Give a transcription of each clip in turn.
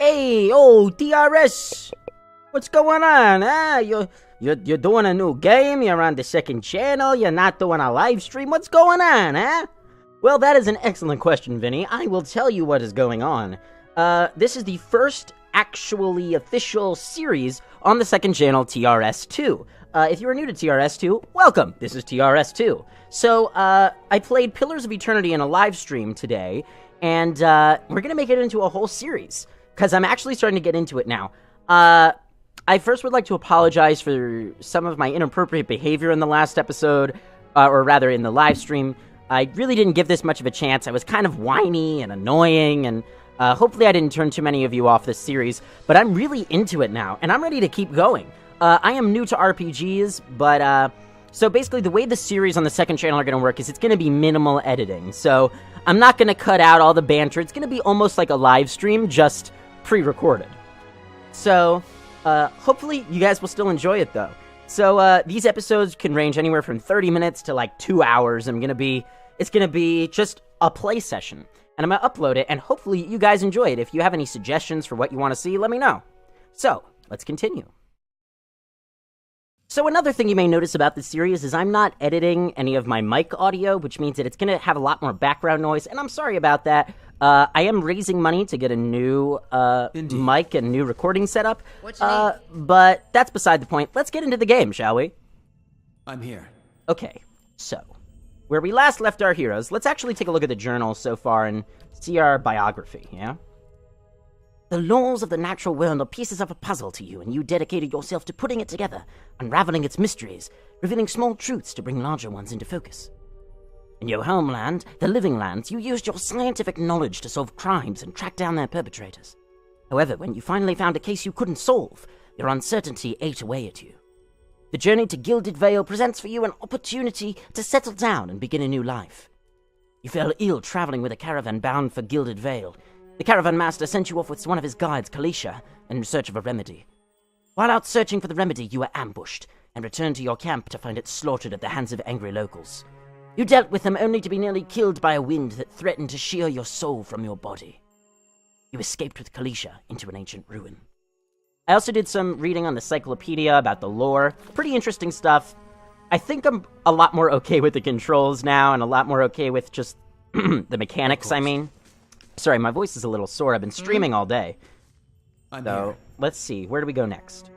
Hey, oh, TRS! What's going on, huh? You're doing a new game? You're on the second channel? You're not doing a live stream? What's going on, huh? Well, that is an excellent question, Vinny. I will tell you what is going on. This is the first actually official series on the second channel, TRS2. If you are new to TRS2, welcome! This is TRS2. So, I played Pillars of Eternity in a live stream today, and we're gonna make it into a whole series, because I'm actually starting to get into it now. I first would like to apologize for some of my inappropriate behavior in the last episode, or rather in the live stream. I really didn't give this much of a chance. I was kind of whiny and annoying, and hopefully I didn't turn too many of you off this series, but I'm really into it now, and I'm ready to keep going. I am new to RPGs, but, so basically the way the series on the second channel are going to work is it's going to be minimal editing, so I'm not going to cut out all the banter. It's going to be almost like a live stream, just pre-recorded. So, hopefully you guys will still enjoy it, though. So, these episodes can range anywhere from 30 minutes to, like, 2 hours. It's gonna be just a play session. And I'm gonna upload it, and hopefully you guys enjoy it. If you have any suggestions for what you want to see, let me know. So, let's continue. So another thing you may notice about this series is I'm not editing any of my mic audio, which means that it's going to have a lot more background noise, and I'm sorry about that. I am raising money to get a new mic and new recording setup, but that's beside the point. Let's get into the game, shall we? I'm here. Okay, so, where we last left our heroes, let's actually take a look at the journal so far and see our biography, yeah? The laws of the natural world are pieces of a puzzle to you, and you dedicated yourself to putting it together, unraveling its mysteries, revealing small truths to bring larger ones into focus. In your homeland, the Living Lands, you used your scientific knowledge to solve crimes and track down their perpetrators. However, when you finally found a case you couldn't solve, your uncertainty ate away at you. The journey to Gilded Vale presents for you an opportunity to settle down and begin a new life. You fell ill traveling with a caravan bound for Gilded Vale. The caravan master sent you off with one of his guides, Kalisha, in search of a remedy. While out searching for the remedy, you were ambushed, and returned to your camp to find it slaughtered at the hands of angry locals. You dealt with them only to be nearly killed by a wind that threatened to shear your soul from your body. You escaped with Kalisha into an ancient ruin. I also did some reading on the Cyclopedia about the lore. Pretty interesting stuff. I think I'm a lot more okay with the controls now, and a lot more okay with just the mechanics, I mean. Sorry, my voice is a little sore. I've been streaming all day. So, let's see. Where do we go next?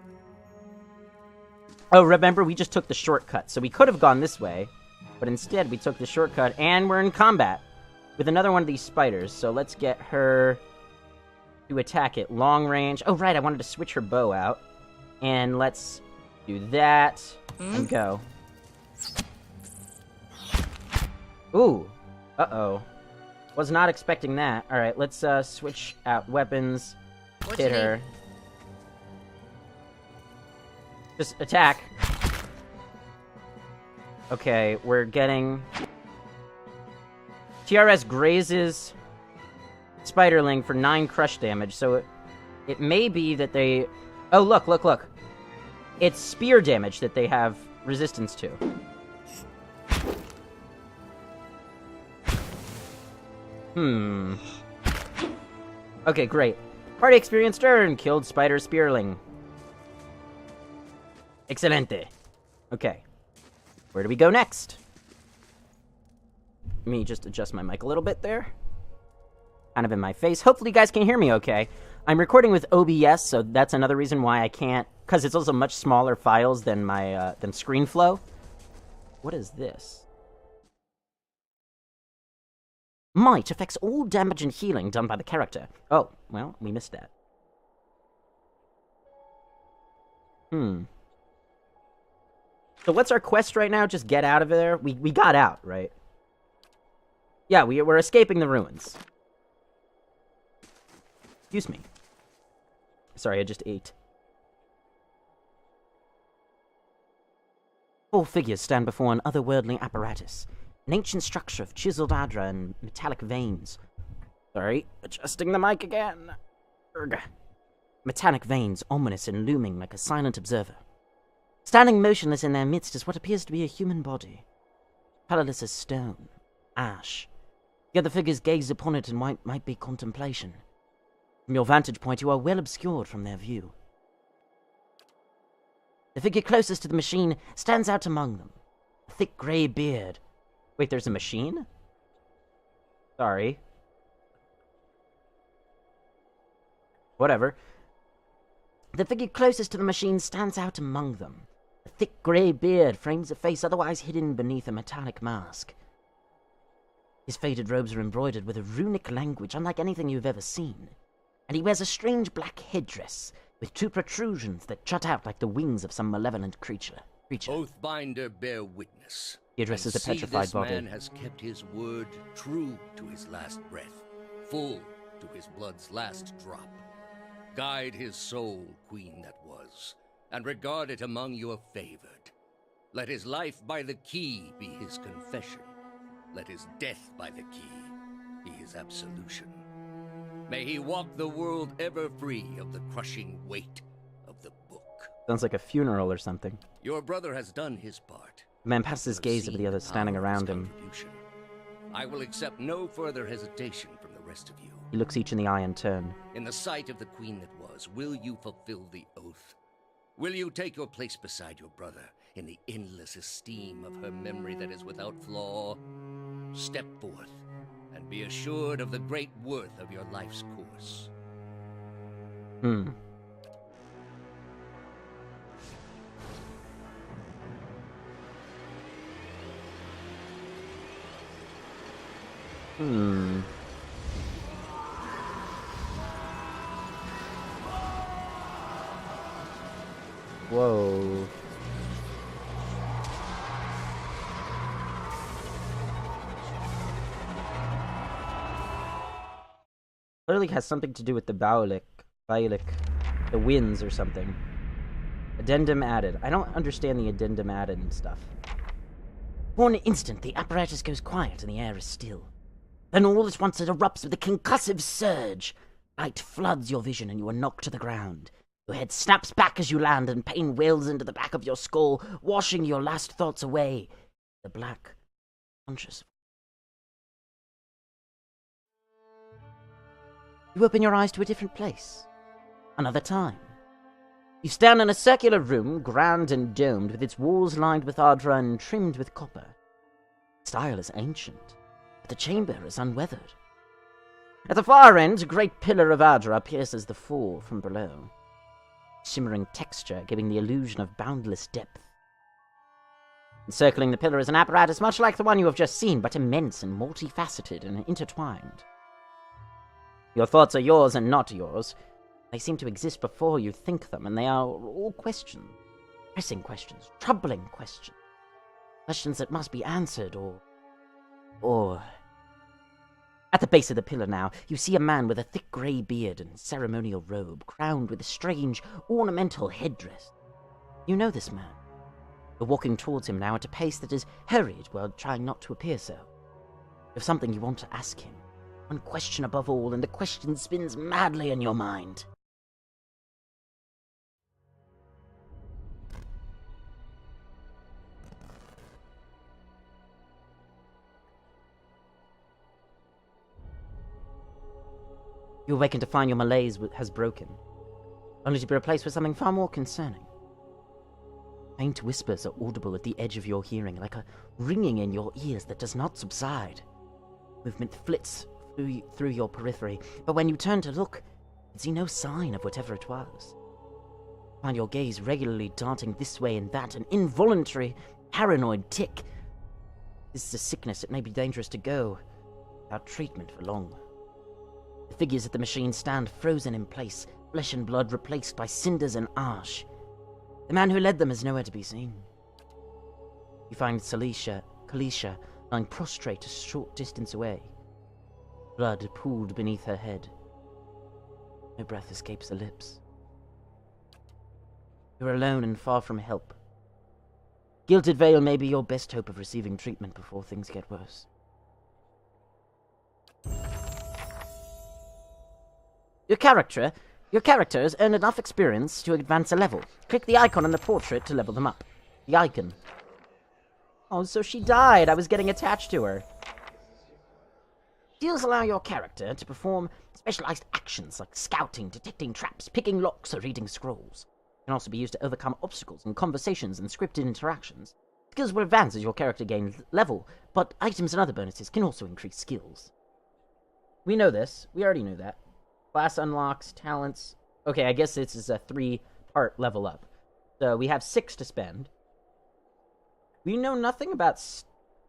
Oh, remember, we just took the shortcut. So we could have gone this way, but instead we took the shortcut, and we're in combat with another one of these spiders. So let's get her to attack it long range. Oh, right, I wanted to switch her bow out. And let's do that and go. Ooh. Uh-oh. Was not expecting that. Alright, let's switch out weapons. Hit her. Just attack. Okay, we're getting... TRS grazes Spiderling for 9 crush damage, so it may be that they... Oh, look, look, look. It's spear damage that they have resistance to. Okay, great. Party experience turn. Killed Spider Spearling. Excelente. Okay. Where do we go next? Let me just adjust my mic a little bit there. Kind of in my face. Hopefully you guys can hear me okay. I'm recording with OBS, so that's another reason why I can't... Because it's also much smaller files than my, than ScreenFlow. What is this? Might affects all damage and healing done by the character. Oh, well, we missed that. So what's our quest right now? Just get out of there? We got out, right? Yeah, we're escaping the ruins. Excuse me. Sorry, I just ate. 4 figures stand before an otherworldly apparatus. An ancient structure of chiseled adra and metallic veins. Sorry, adjusting the mic again. Urgh. Metallic veins, ominous and looming like a silent observer. Standing motionless in their midst is what appears to be a human body. Colorless as stone, ash. Yet the figures gaze upon it in what might be contemplation. From your vantage point, you are well obscured from their view. The figure closest to the machine stands out among them. A thick grey beard. Wait, there's a machine? Sorry. Whatever. The figure closest to the machine stands out among them. A thick grey beard frames a face otherwise hidden beneath a metallic mask. His faded robes are embroidered with a runic language unlike anything you've ever seen, and he wears a strange black headdress with two protrusions that jut out like the wings of some malevolent creature. Oathbinder, bear witness. He addresses the petrified body. This man has kept his word true to his last breath, full to his blood's last drop. Guide his soul, queen that was, and regard it among your favored. Let his life by the key be his confession. Let his death by the key be his absolution. May he walk the world ever free of the crushing weight of the book. Sounds like a funeral or something. Your brother has done his part. The man passes his gaze over the others standing around him. I will accept no further hesitation from the rest of you. He looks each in the eye in turn. In the sight of the queen that was, will you fulfill the oath? Will you take your place beside your brother in the endless esteem of her memory that is without flaw? Step forth and be assured of the great worth of your life's course. Hmm. Whoa. Clearly has something to do with the Baalic, the winds or something. Addendum added. I don't understand the addendum added and stuff. For an instant, the apparatus goes quiet and the air is still. Then all at once it erupts with a concussive surge. Light floods your vision and you are knocked to the ground. Your head snaps back as you land and pain wails into the back of your skull, washing your last thoughts away. The black, conscious. You open your eyes to a different place. Another time. You stand in a circular room, grand and domed, with its walls lined with ardra and trimmed with copper. The style is ancient, but the chamber is unweathered. At the far end, a great pillar of ardra pierces the floor from below. Shimmering texture giving the illusion of boundless depth. Encircling the pillar is an apparatus much like the one you have just seen, but immense and multifaceted and intertwined. Your thoughts are yours and not yours. They seem to exist before you think them, and they are all questions. Pressing questions, troubling questions. Questions that must be answered, or... At the base of the pillar now, you see a man with a thick grey beard and ceremonial robe, crowned with a strange, ornamental headdress. You know this man. You're walking towards him now at a pace that is hurried while trying not to appear so. You have something you want to ask him. One question above all, and the question spins madly in your mind. You awaken to find your malaise has broken, only to be replaced with something far more concerning. Faint whispers are audible at the edge of your hearing, like a ringing in your ears that does not subside. Movement flits through your periphery, but when you turn to look, you see no sign of whatever it was. You find your gaze regularly darting this way and that, an involuntary, paranoid tick. This is a sickness that may be dangerous to go without treatment for long. The figures at the machine stand frozen in place, flesh and blood replaced by cinders and ash. The man who led them is nowhere to be seen. You find Kalisha lying prostrate a short distance away. Blood pooled beneath her head. No breath escapes her lips. You're alone and far from help. Gilded Veil may be your best hope of receiving treatment before things get worse. Your characters earn enough experience to advance a level. Click the icon on the portrait to level them up. The icon. Oh, so she died. I was getting attached to her. Skills allow your character to perform specialized actions like scouting, detecting traps, picking locks, or reading scrolls. Can also be used to overcome obstacles in conversations and scripted interactions. Skills will advance as your character gains level, but items and other bonuses can also increase skills. We know this. We already knew that. Class unlocks, talents. Okay, I guess this is a 3-part level up. So we have 6 to spend. We know nothing about...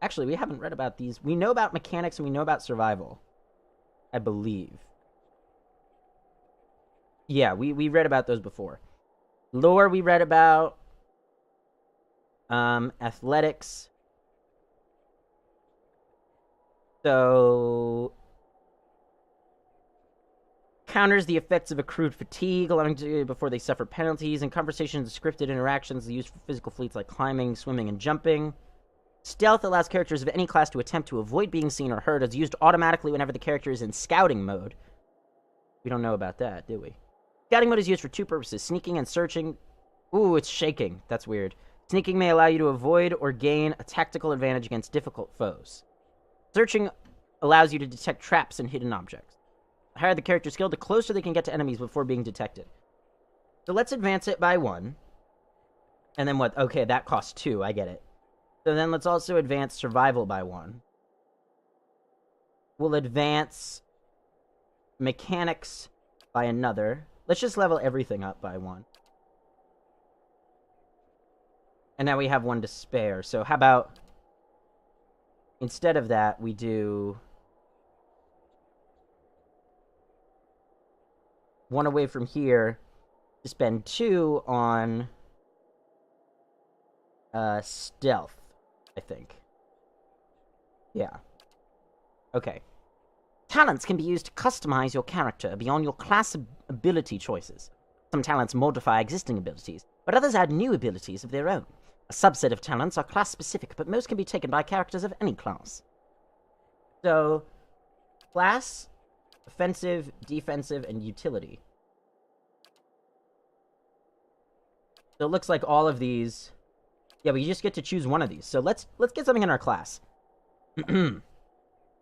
Actually, we haven't read about these. We know about mechanics and we know about survival. I believe. Yeah, we read about those before. Lore we read about. Athletics. So... counters the effects of accrued fatigue, allowing to before they suffer penalties, and conversations and scripted interactions used for physical feats like climbing, swimming, and jumping. Stealth allows characters of any class to attempt to avoid being seen or heard. It's used automatically whenever the character is in scouting mode. We don't know about that, do we? Scouting mode is used for 2 purposes, sneaking and searching. Ooh, it's shaking. That's weird. Sneaking may allow you to avoid or gain a tactical advantage against difficult foes. Searching allows you to detect traps and hidden objects. The higher the character's skill, the closer they can get to enemies before being detected. So let's advance it by 1. And then what? Okay, that costs 2. I get it. So then let's also advance survival by 1. We'll advance mechanics by another. Let's just level everything up by 1. And now we have 1 to spare. So how about... instead of that, we do... 1 away from here to spend 2 on... stealth, I think. Yeah. Okay. Talents can be used to customize your character beyond your class ability choices. Some talents modify existing abilities, but others add new abilities of their own. A subset of talents are class-specific, but most can be taken by characters of any class. So, class, offensive, defensive, and utility. So it looks like all of these... yeah, we just get to choose one of these. So let's get something in our class.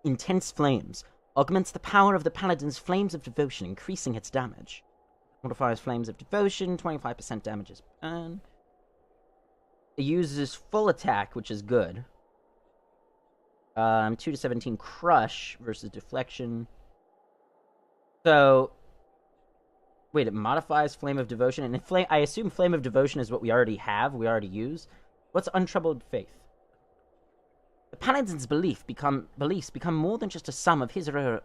Intense Flames. Augments the power of the Paladin's Flames of Devotion, increasing its damage. Modifies Flames of Devotion, 25% damage is burn. It uses full attack, which is good. 2 to 17 Crush versus Deflection. So... wait, it modifies Flame of Devotion, and I assume Flame of Devotion is what we already have, we already use. What's Untroubled Faith? The Paladin's beliefs become more than just a sum of his or her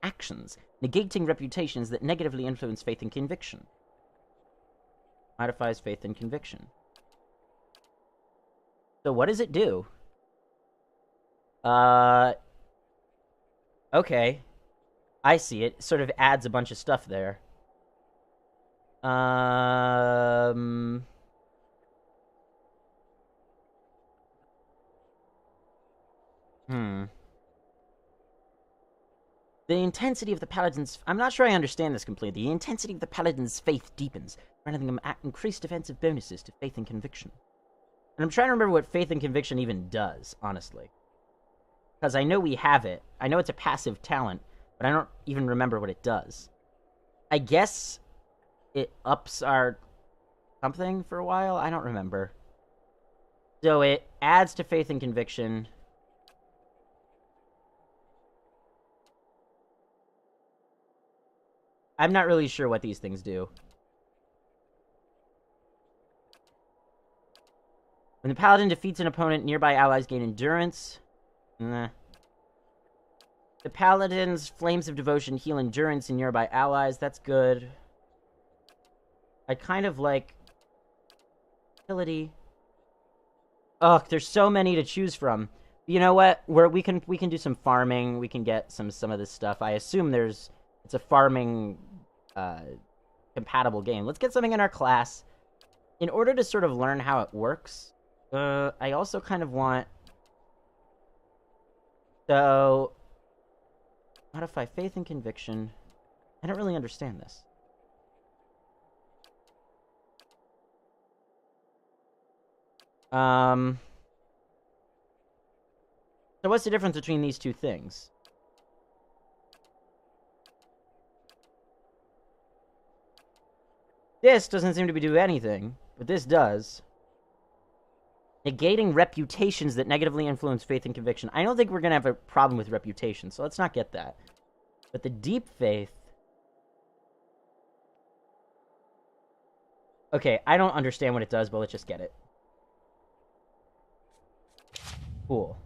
actions, negating reputations that negatively influence faith and conviction. Modifies faith and conviction. So what does it do? Okay. I see it. It sort of adds a bunch of stuff there. The intensity of the Paladin's... I'm not sure I understand this completely. The intensity of the Paladin's faith deepens, granting them increased defensive bonuses to faith and conviction. And I'm trying to remember what faith and conviction even does, honestly. Because I know we have it. I know it's a passive talent, but I don't even remember what it does. I guess it ups our something for a while? I don't remember. So it adds to faith and conviction... I'm not really sure what these things do. When the Paladin defeats an opponent, nearby allies gain endurance. Nah. The Paladin's Flames of Devotion heal endurance in nearby allies. That's good. I kind of like... utility. Ugh, there's so many to choose from. You know what? We can do some farming. We can get some of this stuff. I assume it's a farming compatible game. Let's get something in our class. In order to sort of learn how it works, I also kind of want... so... modify faith and conviction. I don't really understand this. So what's the difference between these two things? This doesn't seem to be doing anything, but this does. Negating reputations that negatively influence faith and conviction. I don't think we're going to have a problem with reputation, so let's not get that. But the deep faith... Okay, I don't understand what it does, but let's just get it. Cool.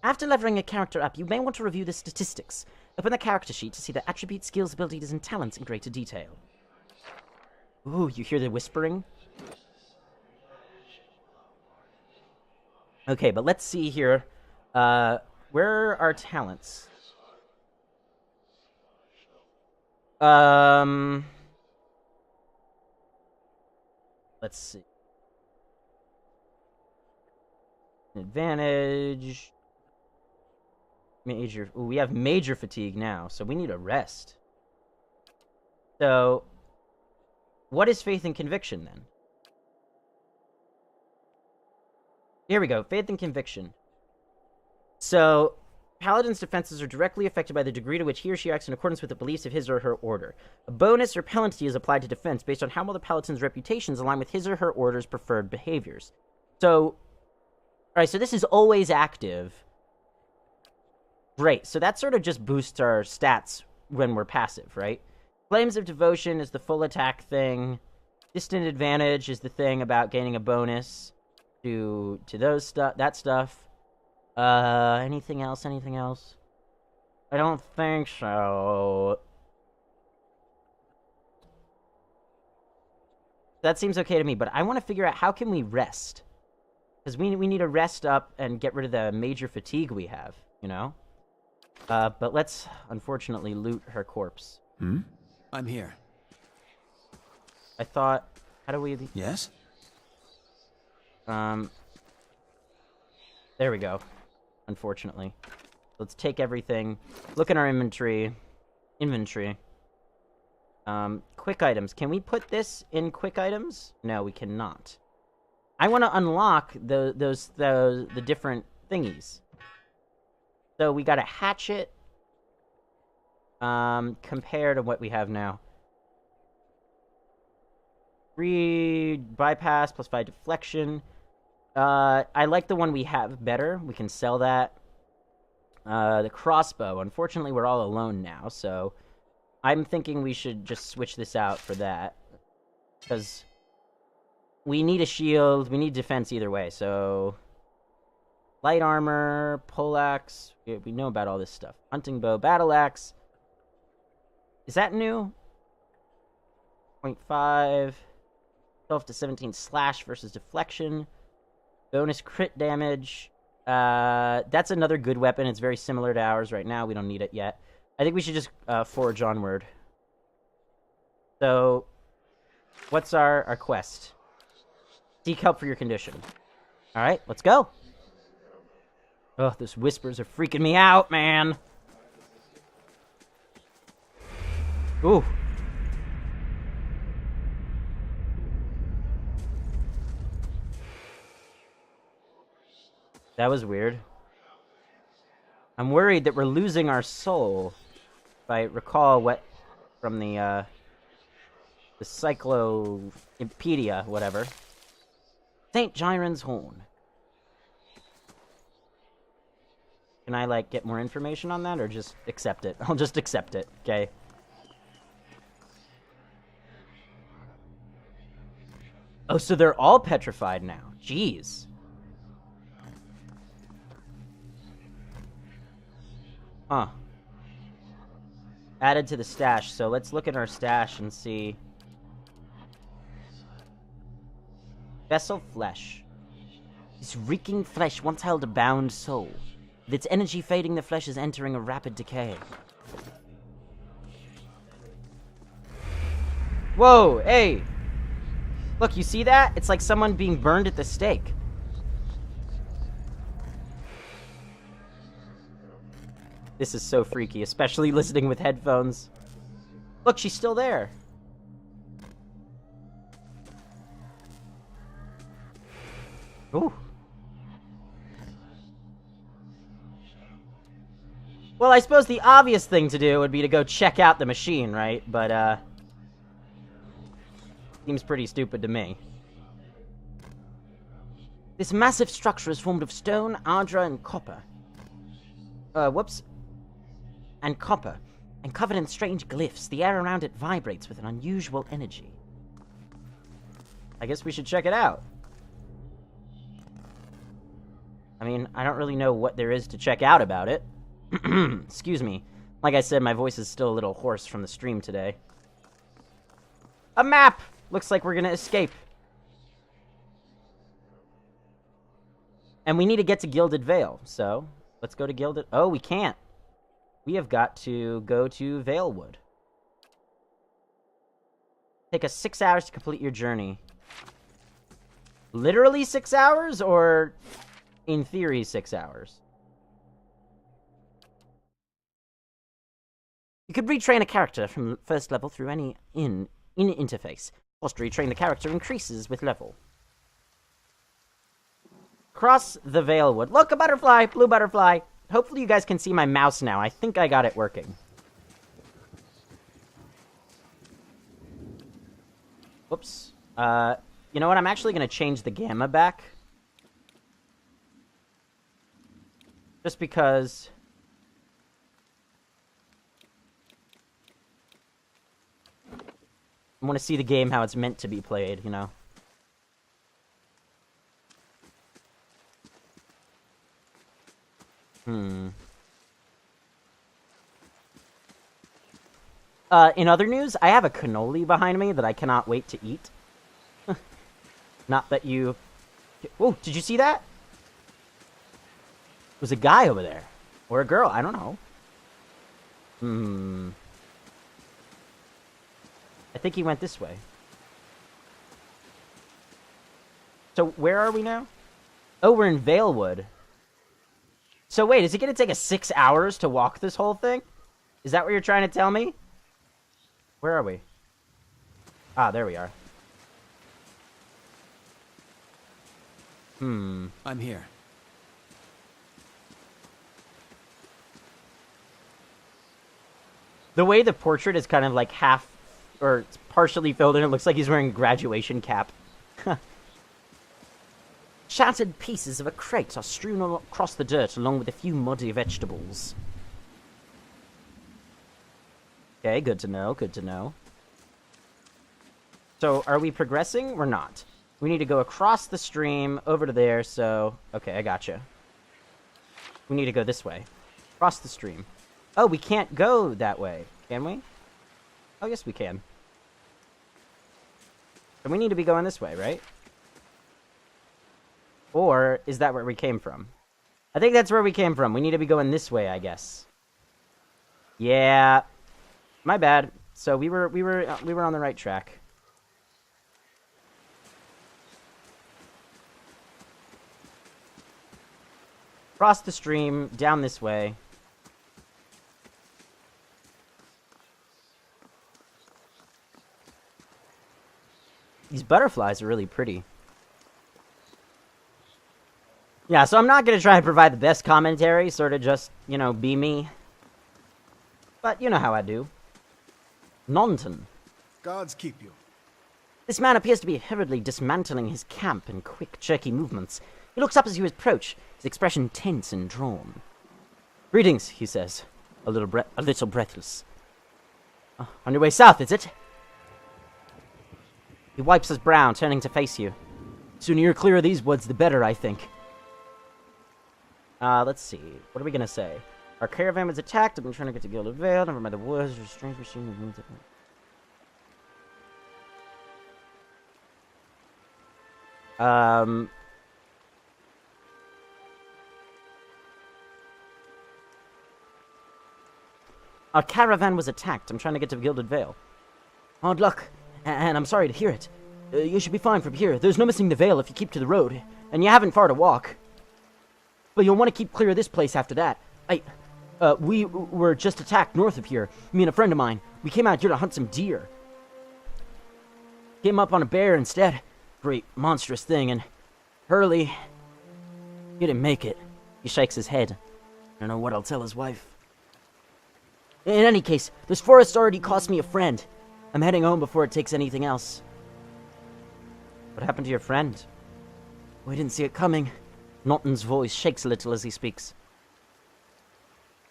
After leveling a character up, you may want to review the statistics. Open the character sheet to see the attributes, skills, abilities, and talents in greater detail. Ooh, you hear the whispering? Okay, but let's see here. Where are our talents? Let's see. Advantage. Major. Ooh, we have major fatigue now, so we need a rest. So, what is faith and conviction then? Here we go. Faith and conviction. So, Paladin's defenses are directly affected by the degree to which he or she acts in accordance with the beliefs of his or her order. A bonus or penalty is applied to defense based on how well the Paladin's reputations align with his or her order's preferred behaviors. So, alright, so this is always active. Great, so that sort of just boosts our stats when we're passive, right? Flames of Devotion is the full attack thing. Distant Advantage is the thing about gaining a bonus to those that stuff. Anything else? Anything else? I don't think so. That seems okay to me, but I want to figure out how can we rest? Because we need to rest up and get rid of the major fatigue we have, you know? But let's, unfortunately, loot her corpse. Hmm? I'm here. I thought... How do we... Yes? There we go. Unfortunately. Let's take everything. Look in our inventory. Quick items. Can we put this in quick items? No, we cannot. I want to unlock the different thingies. So we got a hatchet. Compared to what we have now. 3 bypass plus 5 deflection. I like the one we have better. We can sell that. The crossbow. Unfortunately, we're all alone now, so I'm thinking we should just switch this out for that. Because we need a shield. We need defense either way, so... Light armor, poleaxe. We know about all this stuff. Hunting bow, battle axe. Is that new? 0.5. 12 to 17 slash versus deflection. Bonus crit damage. That's another good weapon. It's very similar to ours right now. We don't need it yet. I think we should just forge onward. So, what's our quest? Seek help for your condition. Alright, let's go. Oh, those whispers are freaking me out, man. Ooh. That was weird. I'm worried that we're losing our soul. If I recall what from the Cyclopedia, whatever. St. Gyron's Horn. Can I, like, get more information on that, or just accept it? I'll just accept it, okay? Oh, so they're all petrified now. Jeez. Huh. Added to the stash, so let's look at our stash and see. Vessel flesh. This reeking flesh once held a bound soul. With its energy fading, the flesh is entering a rapid decay. Whoa, hey! Look, you see that? It's like someone being burned at the stake. This is so freaky, especially listening with headphones. Look, she's still there. Ooh. Well, I suppose the obvious thing to do would be to go check out the machine, right? But, Seems pretty stupid to me. This massive structure is formed of stone, ardra, and copper. Whoops. And copper. And covered in strange glyphs, the air around it vibrates with an unusual energy. I guess we should check it out. I mean, I don't really know what there is to check out about it. Excuse me. Like I said, my voice is still a little hoarse from the stream today. A map! Looks like we're gonna escape. And we need to get to Gilded Vale, so let's go to Gilded... Oh, we can't. We have got to go to Valewood. Take us 6 hours to complete your journey. Literally 6 hours, or in theory 6 hours? You could retrain a character from first level through any interface. Cost to retrain the character increases with level. Cross the Valewood. Look, a butterfly! Blue butterfly! Hopefully you guys can see my mouse now. I think I got it working. Whoops. You know what? I'm actually going to change the gamma back. Just because... I want to see the game how it's meant to be played, you know? In other news, I have a cannoli behind me that I cannot wait to eat. Not that you... Oh, did you see that? There's a guy over there. Or a girl, I don't know. I think he went this way. So, where are we now? Oh, we're in Valewood. So wait, is it gonna take us 6 hours to walk this whole thing? Is that what you're trying to tell me? Where are we? Ah, there we are. I'm here. The way the portrait is kind of like half, or it's partially filled in, it looks like he's wearing a graduation cap. Shattered pieces of a crate are strewn across the dirt along with a few muddy vegetables. Okay, good to know, good to know. So, are we progressing? We're not. We need to go across the stream, over to there, so... Okay, I gotcha. We need to go this way. Across the stream. Oh, we can't go that way, can we? Oh, yes, we can. So we need to be going this way, right? Or is that where we came from? I think that's where we came from. We need to be going this way, I guess. Yeah. My bad. So we were on the right track. Cross the stream, down this way. These butterflies are really pretty. Yeah, so I'm not going to try and provide the best commentary, sort of just, you know, be me. But you know how I do. Nonton. Gods keep you. This man appears to be hurriedly dismantling his camp in quick, jerky movements. He looks up as you approach, his expression tense and drawn. Greetings, he says, a little breathless. On your way south, is it? He wipes his brow, turning to face you. The sooner you're clear of these woods, the better, I think. Let's see. What are we gonna say? Our caravan was attacked. I've been trying to get to Gilded Vale. Never mind the woods. There's a strange machine that moves it. Our caravan was attacked. I'm trying to get to Gilded Vale. Hard luck, and I'm sorry to hear it. You should be fine from here. There's no missing the Vale if you keep to the road, and you haven't far to walk. But you'll want to keep clear of this place after that. We were just attacked north of here. Me and a friend of mine. We came out here to hunt some deer. Came up on a bear instead. Great, monstrous thing, and Hurley... he didn't make it. He shakes his head. I don't know what I'll tell his wife. In any case, this forest already cost me a friend. I'm heading home before it takes anything else. What happened to your friend? We didn't see it coming. Norton's voice shakes a little as he speaks.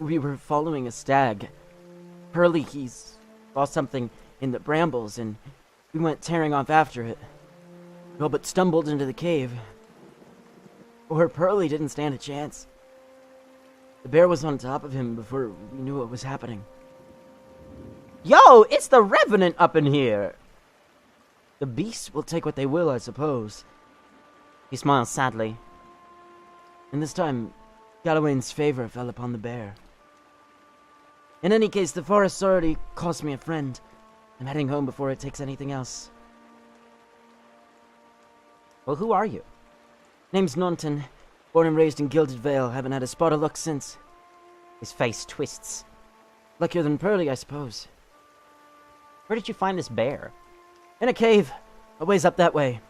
We were following a stag. Hurley, he saw something in the brambles, and we went tearing off after it. We all but stumbled into the cave. Poor Pearly didn't stand a chance. The bear was on top of him before we knew what was happening. Yo, it's the Revenant up in here! The beasts will take what they will, I suppose. He smiles sadly. And this time, Galloway's favor fell upon the bear. In any case, the forest already cost me a friend. I'm heading home before it takes anything else. Well, who are you? Name's Norton. Born and raised in Gilded Vale. Haven't had a spot of luck since. His face twists. Luckier than Pearly, I suppose. Where did you find this bear? In a cave. A ways up that way.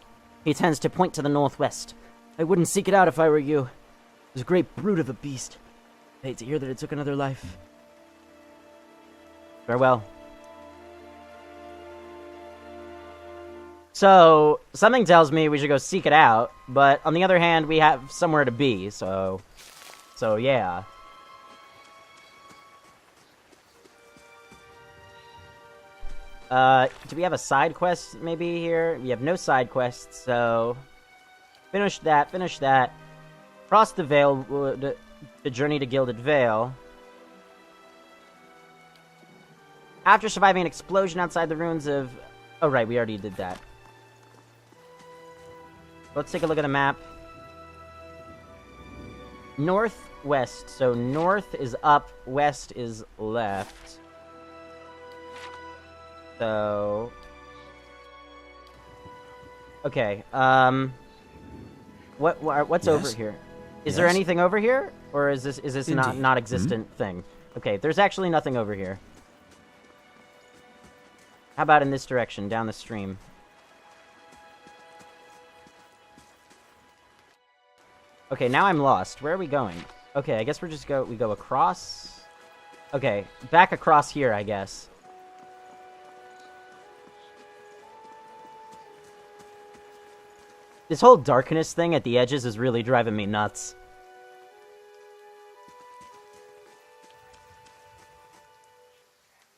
He tends to point to the northwest. I wouldn't seek it out if I were you. It was a great brute of a beast. I hate to hear that it took another life. Farewell. So, something tells me we should go seek it out, but on the other hand, we have somewhere to be, so yeah. Do we have a side quest maybe here? We have no side quests, so finish that. Cross the Vale, the journey to Gilded Vale. After surviving an explosion outside the ruins of... Oh, right, we already did that. Let's take a look at the map. Northwest. So north is up, west is left. So... Okay, what's over here? Is there anything over here? Or is this not existent thing? Okay, there's actually nothing over here. How about in this direction, down the stream? Okay, now I'm lost. Where are we going? Okay, I guess we go across. Okay, back across here, I guess. This whole darkness thing at the edges is really driving me nuts.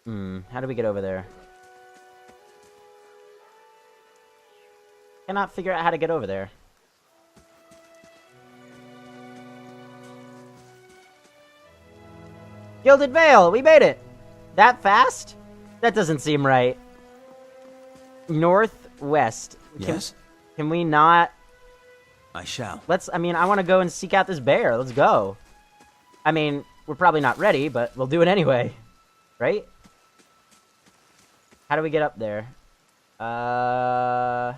How do we get over there? Cannot figure out how to get over there. Gilded Vale! We made it! That fast? That doesn't seem right. Northwest. Yes? Can we not... I shall. I want to go and seek out this bear. Let's go. I mean, we're probably not ready, but we'll do it anyway. Right? How do we get up there? I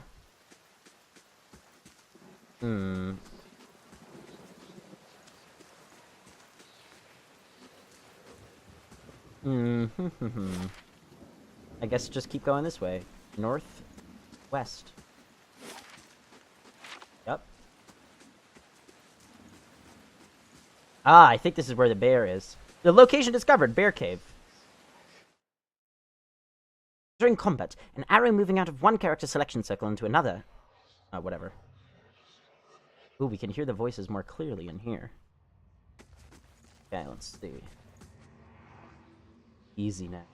guess just keep going this way. North, west. Yep. Ah, I think this is where the bear is. The location discovered, Bear Cave. During combat, an arrow moving out of one character selection circle into another. Whatever. Ooh, we can hear the voices more clearly in here. Okay, let's see. Easy now.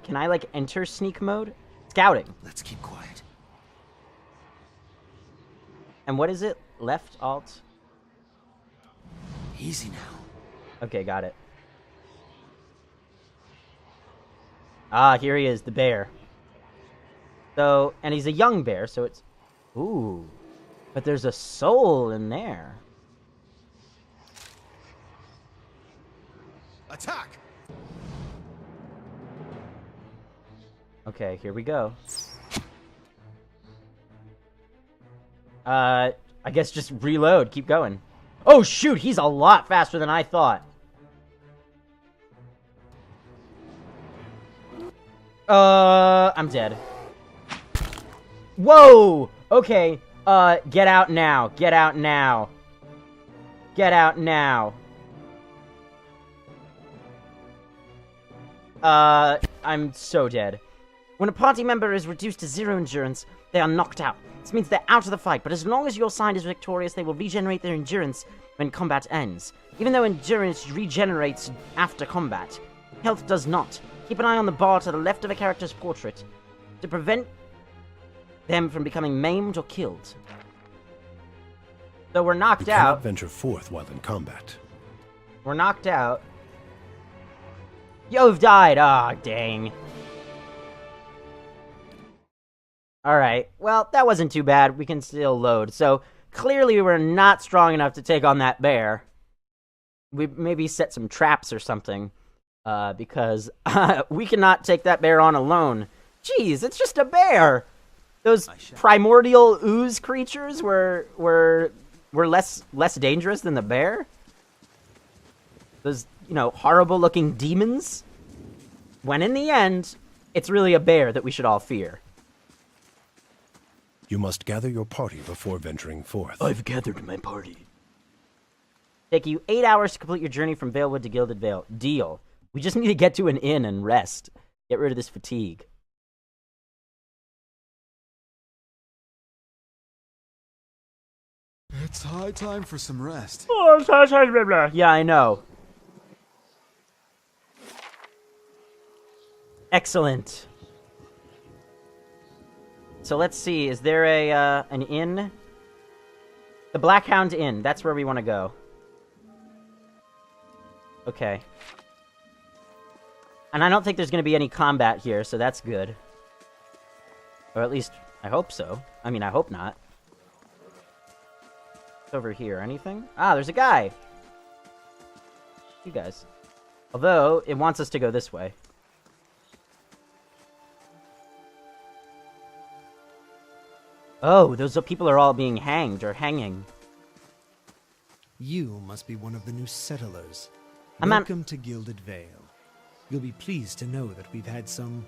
Can I, like, enter sneak mode? Scouting. Let's keep quiet. And what is it? Left, alt? Easy now. Okay, got it. Ah, here he is, the bear. So, and he's a young bear, so it's... Ooh. But there's a soul in there. Attack! Okay, here we go. I guess just reload, keep going. Oh shoot, he's a lot faster than I thought. I'm dead. Whoa! Okay, get out now, get out now. Get out now. I'm so dead. When a party member is reduced to 0 endurance, they are knocked out. This means they're out of the fight, but as long as your side is victorious, they will regenerate their endurance when combat ends. Even though endurance regenerates after combat, health does not. Keep an eye on the bar to the left of a character's portrait to prevent them from becoming maimed or killed. So we're knocked You out. cannot venture forth while in combat. We're knocked out. You've died! Ah, dang. Alright, well, that wasn't too bad. We can still load. So, clearly we're not strong enough to take on that bear. We maybe set some traps or something. Because we cannot take that bear on alone. Jeez, it's just a bear! Those primordial ooze creatures were less dangerous than the bear? Those, horrible-looking demons? When in the end, it's really a bear that we should all fear. You must gather your party before venturing forth. I've gathered my party. Take you 8 hours to complete your journey from Valewood to Gilded Vale. Deal. We just need to get to an inn and rest. Get rid of this fatigue. It's high time for some rest. Yeah, I know. Excellent. So let's see, is there an inn? The Blackhound Inn, that's where we want to go. Okay. And I don't think there's going to be any combat here, so that's good. Or at least, I hope so. I mean, I hope not. What's over here? Anything? Ah, there's a guy! You guys. Although, it wants us to go this way. Oh, those people are all being hanged or hanging. You must be one of the new settlers. I'm Welcome to Gilded Vale. You'll be pleased to know that we've had some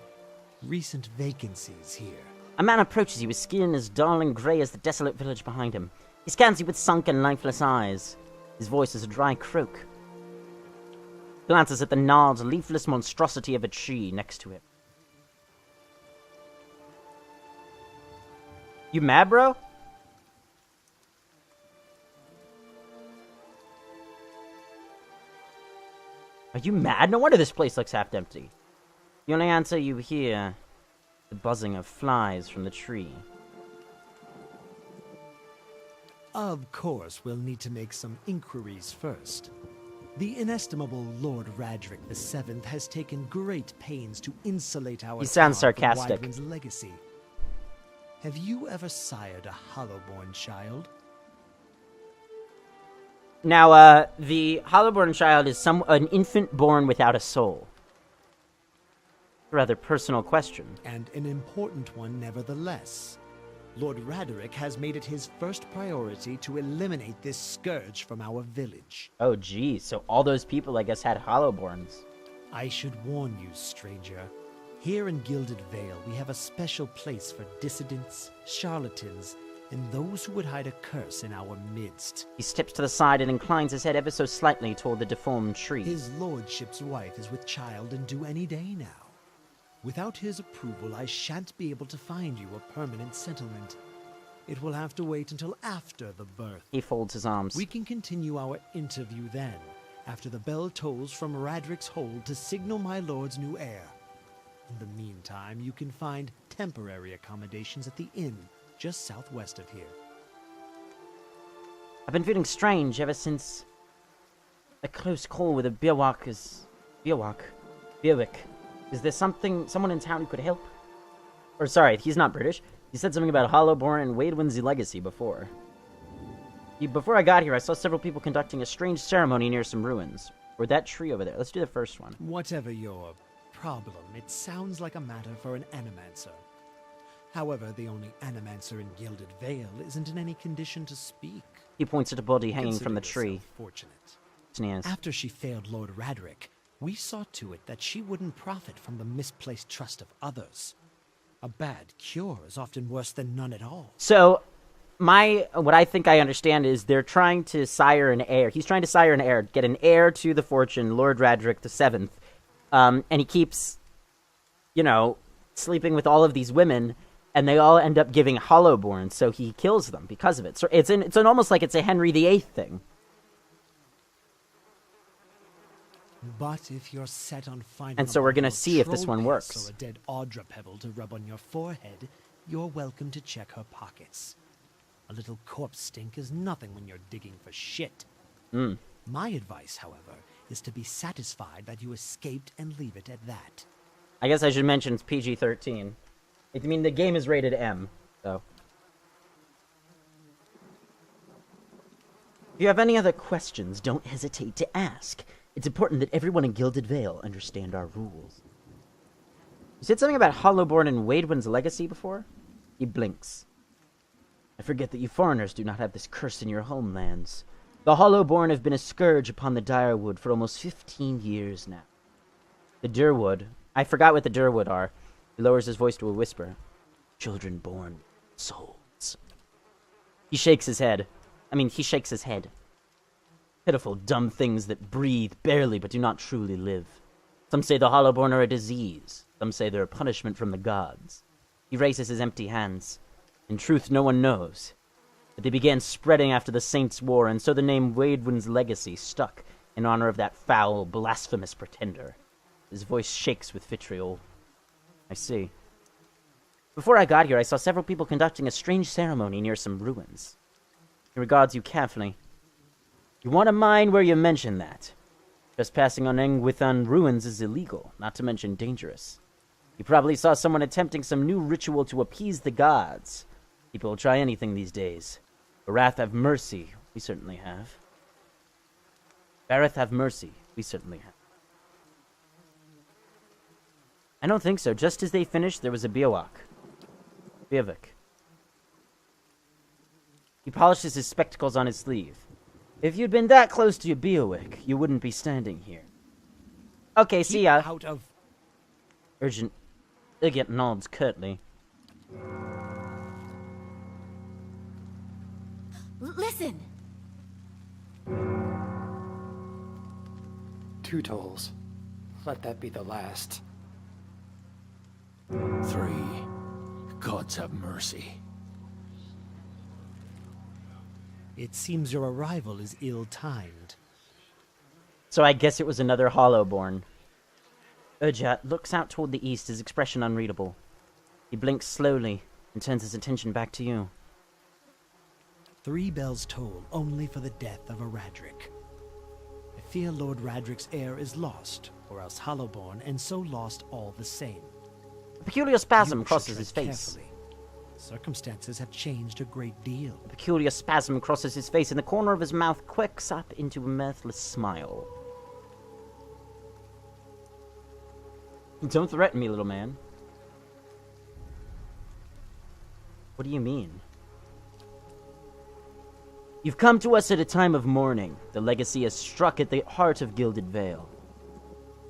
recent vacancies here. A man approaches you with skin as dull and grey as the desolate village behind him. He scans you with sunken, lifeless eyes. His voice is a dry croak. Glances at the gnarled, leafless monstrosity of a tree next to him. You mad, bro? Are you mad? No wonder this place looks half empty. The only answer you hear, the buzzing of flies from the tree. Of course, we'll need to make some inquiries first. The inestimable Lord Radric VII has taken great pains to insulate our He sounds town from sarcastic. Wydrin's legacy. Have you ever sired a Hollowborn child? Now, the Hollowborn child is an infant born without a soul. A rather personal question. And an important one nevertheless. Lord Radric has made it his first priority to eliminate this scourge from our village. Oh, geez. So all those people, I guess, had Hollowborns. I should warn you, stranger. Here in Gilded Vale, we have a special place for dissidents, charlatans, and those who would hide a curse in our midst. He steps to the side and inclines his head ever so slightly toward the deformed tree. His lordship's wife is with child and due any day now. Without his approval, I shan't be able to find you a permanent settlement. It will have to wait until after the birth. He folds his arms. We can continue our interview then, after the bell tolls from Radric's hold to signal my lord's new heir. In the meantime, you can find temporary accommodations at the inn just southwest of here. I've been feeling strange ever since a close call with a Bierwick. Is there someone in town who could help? Or sorry, he's not British. He said something about Hollowborn and Waidwin's legacy before. Before I got here, I saw several people conducting a strange ceremony near some ruins. Or that tree over there. Let's do the first one. Whatever your problem, it sounds like a matter for an animancer. However, the only animancer in Gilded Vale isn't in any condition to speak. He points at a body hanging from the Consider tree. yourself fortunate. Sneers. After she failed Lord Radric, we saw to it that she wouldn't profit from the misplaced trust of others. A bad cure is often worse than none at all. So, what I think I understand is they're trying to sire an heir. He's trying to sire an heir, get an heir to the fortune, Lord Radric VII. And he keeps, sleeping with all of these women, and they all end up giving Hollowborn, so he kills them because of it. So it's almost like it's a Henry VIII thing. But if you're set on finding And so we're gonna bundle of see if this troll one piss works. or a dead Audra pebble to rub on your forehead, you're welcome to check her pockets. A little corpse stink is nothing when you're digging for shit. My advice, however, is to be satisfied that you escaped and leave it at that. I guess I should mention it's PG-13. I mean, the game is rated M, so. If you have any other questions, don't hesitate to ask. It's important that everyone in Gilded Vale understand our rules. You said something about Hollowborn and Waidwin's legacy before? He blinks. I forget that you foreigners do not have this curse in your homelands. The Hollowborn have been a scourge upon the Direwood for almost 15 years now. The Durwood, I forgot what the Durwood are. He lowers his voice to a whisper. Children born souls. He shakes his head. Pitiful, dumb things that breathe barely but do not truly live. Some say the Hollowborn are a disease. Some say they're a punishment from the gods. He raises his empty hands. In truth, no one knows. But they began spreading after the Saints' War, and so the name Waidwin's legacy stuck in honor of that foul, blasphemous pretender. His voice shakes with vitriol. I see. Before I got here, I saw several people conducting a strange ceremony near some ruins. He regards you carefully. You want a mine where you mention that. Trespassing on Engwithan ruins is illegal, not to mention dangerous. You probably saw someone attempting some new ritual to appease the gods. People will try anything these days. Barath have mercy, we certainly have. Bareth have mercy, we certainly have. I don't think so. Just as they finished, there was a Biowak. Biavik. He polishes his spectacles on his sleeve. If you'd been that close to your Biowik, you wouldn't be standing here. Okay, see ya. Out of... Urgent. Urgent nods curtly. Listen! 2 tolls. Let that be the last. 3. Gods have mercy. It seems your arrival is ill-timed. So I guess it was another Hollowborn. Urjat looks out toward the east, his expression unreadable. He blinks slowly and turns his attention back to you. 3 bells toll only for the death of a Radric. I fear Lord Radric's heir is lost, or else Hollowborn, and so lost all the same. A peculiar spasm You should crosses tread his face. carefully. Circumstances have changed a great deal. A peculiar spasm crosses his face, and the corner of his mouth quirks up into a mirthless smile. Don't threaten me, little man. What do you mean? You've come to us at a time of mourning. The legacy has struck at the heart of Gilded Vale.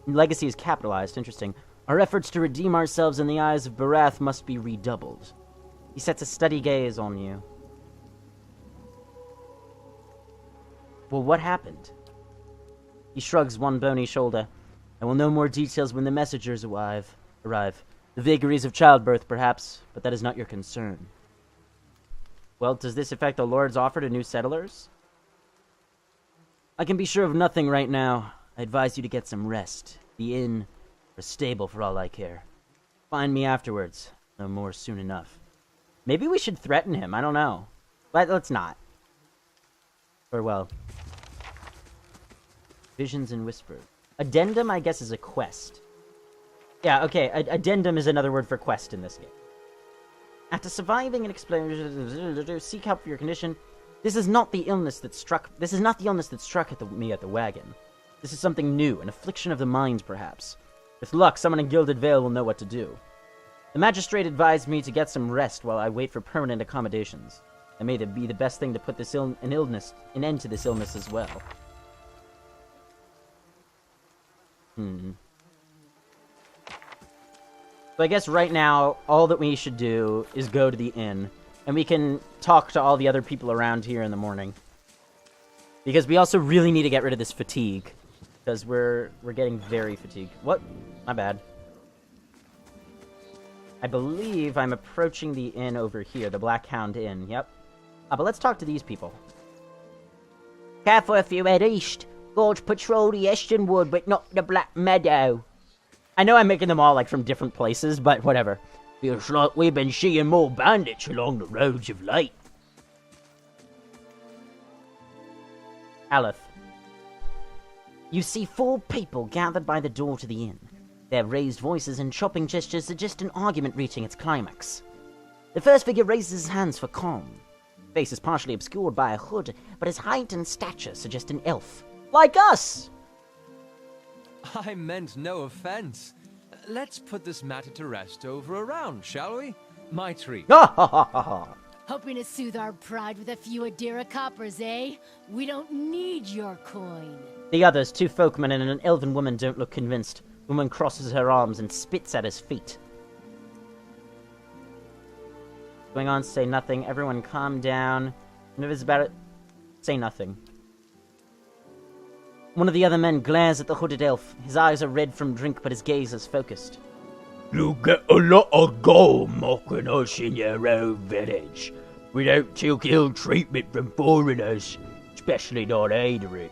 Legacy is capitalized, interesting. Our efforts to redeem ourselves in the eyes of Barath must be redoubled. He sets a steady gaze on you. Well, what happened? He shrugs one bony shoulder. I will know more details when the messengers arrive. The vagaries of childbirth, perhaps, but that is not your concern. Well, does this affect the Lord's offer to new settlers? I can be sure of nothing right now. I advise you to get some rest. The inn, or stable for all I care. Find me afterwards. No more soon enough. Maybe we should threaten him, I don't know. Let's not. Farewell. Visions and whispers. Addendum, I guess, is a quest. Yeah, okay, addendum is another word for quest in this game. After surviving an explosion, seek help for your condition. This is not the illness that struck me at the wagon. This is something new, an affliction of the mind, perhaps. With luck, someone in Gilded Vale will know what to do. The magistrate advised me to get some rest while I wait for permanent accommodations. That may be the best thing to put this an end to this illness as well. So I guess right now, all that we should do is go to the inn, and we can talk to all the other people around here in the morning. Because we also really need to get rid of this fatigue, because we're getting very fatigued. What? My bad. I believe I'm approaching the inn over here, the Black Hound Inn, yep. But let's talk to these people. Careful if you head east. Gorge patrol the Eastern Wood, but not the Black Meadow. I know I'm making them all, like, from different places, but whatever. Feels like we've been seeing more bandits along the roads of late. Aleph. You see 4 people gathered by the door to the inn. Their raised voices and chopping gestures suggest an argument reaching its climax. The first figure raises his hands for calm. His face is partially obscured by a hood, but his height and stature suggest an elf. Like us! I meant no offense. Let's put this matter to rest over a round, shall we? My treat. Ha ha ha ha ha! Hoping to soothe our pride with a few Adira coppers, eh? We don't need your coin. The others, 2 folkmen and an elven woman, don't look convinced. The woman crosses her arms and spits at his feet. Going on, say nothing. Everyone calm down. And if it's about it, say nothing. One of the other men glares at the hooded elf. His eyes are red from drink, but his gaze is focused. You get a lot of gold mocking us in your own village. We don't take ill treatment from foreigners, especially not Adrians.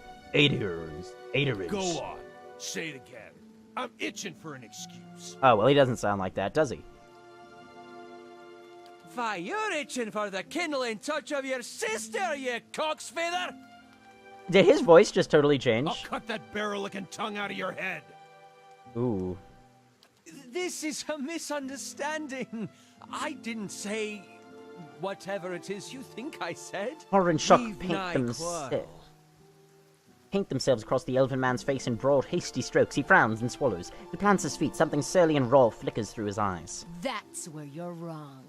Go on. Say it again. I'm itching for an excuse. Oh, well, he doesn't sound like that, does he? Why, you're itching for the kindling touch of your sister, you cock's feather! Did his voice just totally change? I'll cut that barrel-licking tongue out of your head. Ooh. This is a misunderstanding. I didn't say whatever it is you think I said. Horror and shock Leave paint nigh themselves across the elven man's face in broad, hasty strokes. He frowns and swallows. He plants his feet. Something surly and raw flickers through his eyes. That's where you're wrong.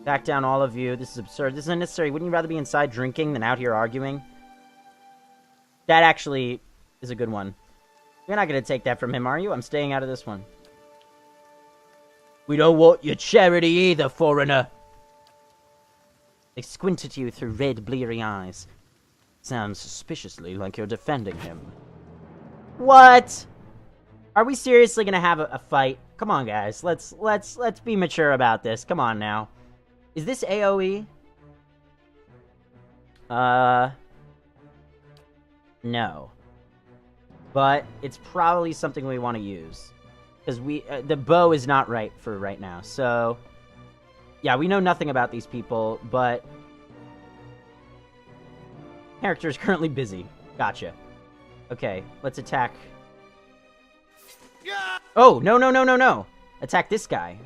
Back down, all of you. This is absurd. This is unnecessary. Wouldn't you rather be inside drinking than out here arguing? That actually is a good one. You're not going to take that from him, are you? I'm staying out of this one. We don't want your charity either, foreigner. They squint at you through red, bleary eyes. Sounds suspiciously like you're defending him. What? Are we seriously gonna have a fight? Come on, guys. Let's be mature about this. Come on now. Is this AoE? No. But it's probably something we want to use. Because the bow is not right for right now. So, yeah, we know nothing about these people, but character is currently busy. Gotcha. Okay, let's attack. Oh, no. Attack this guy.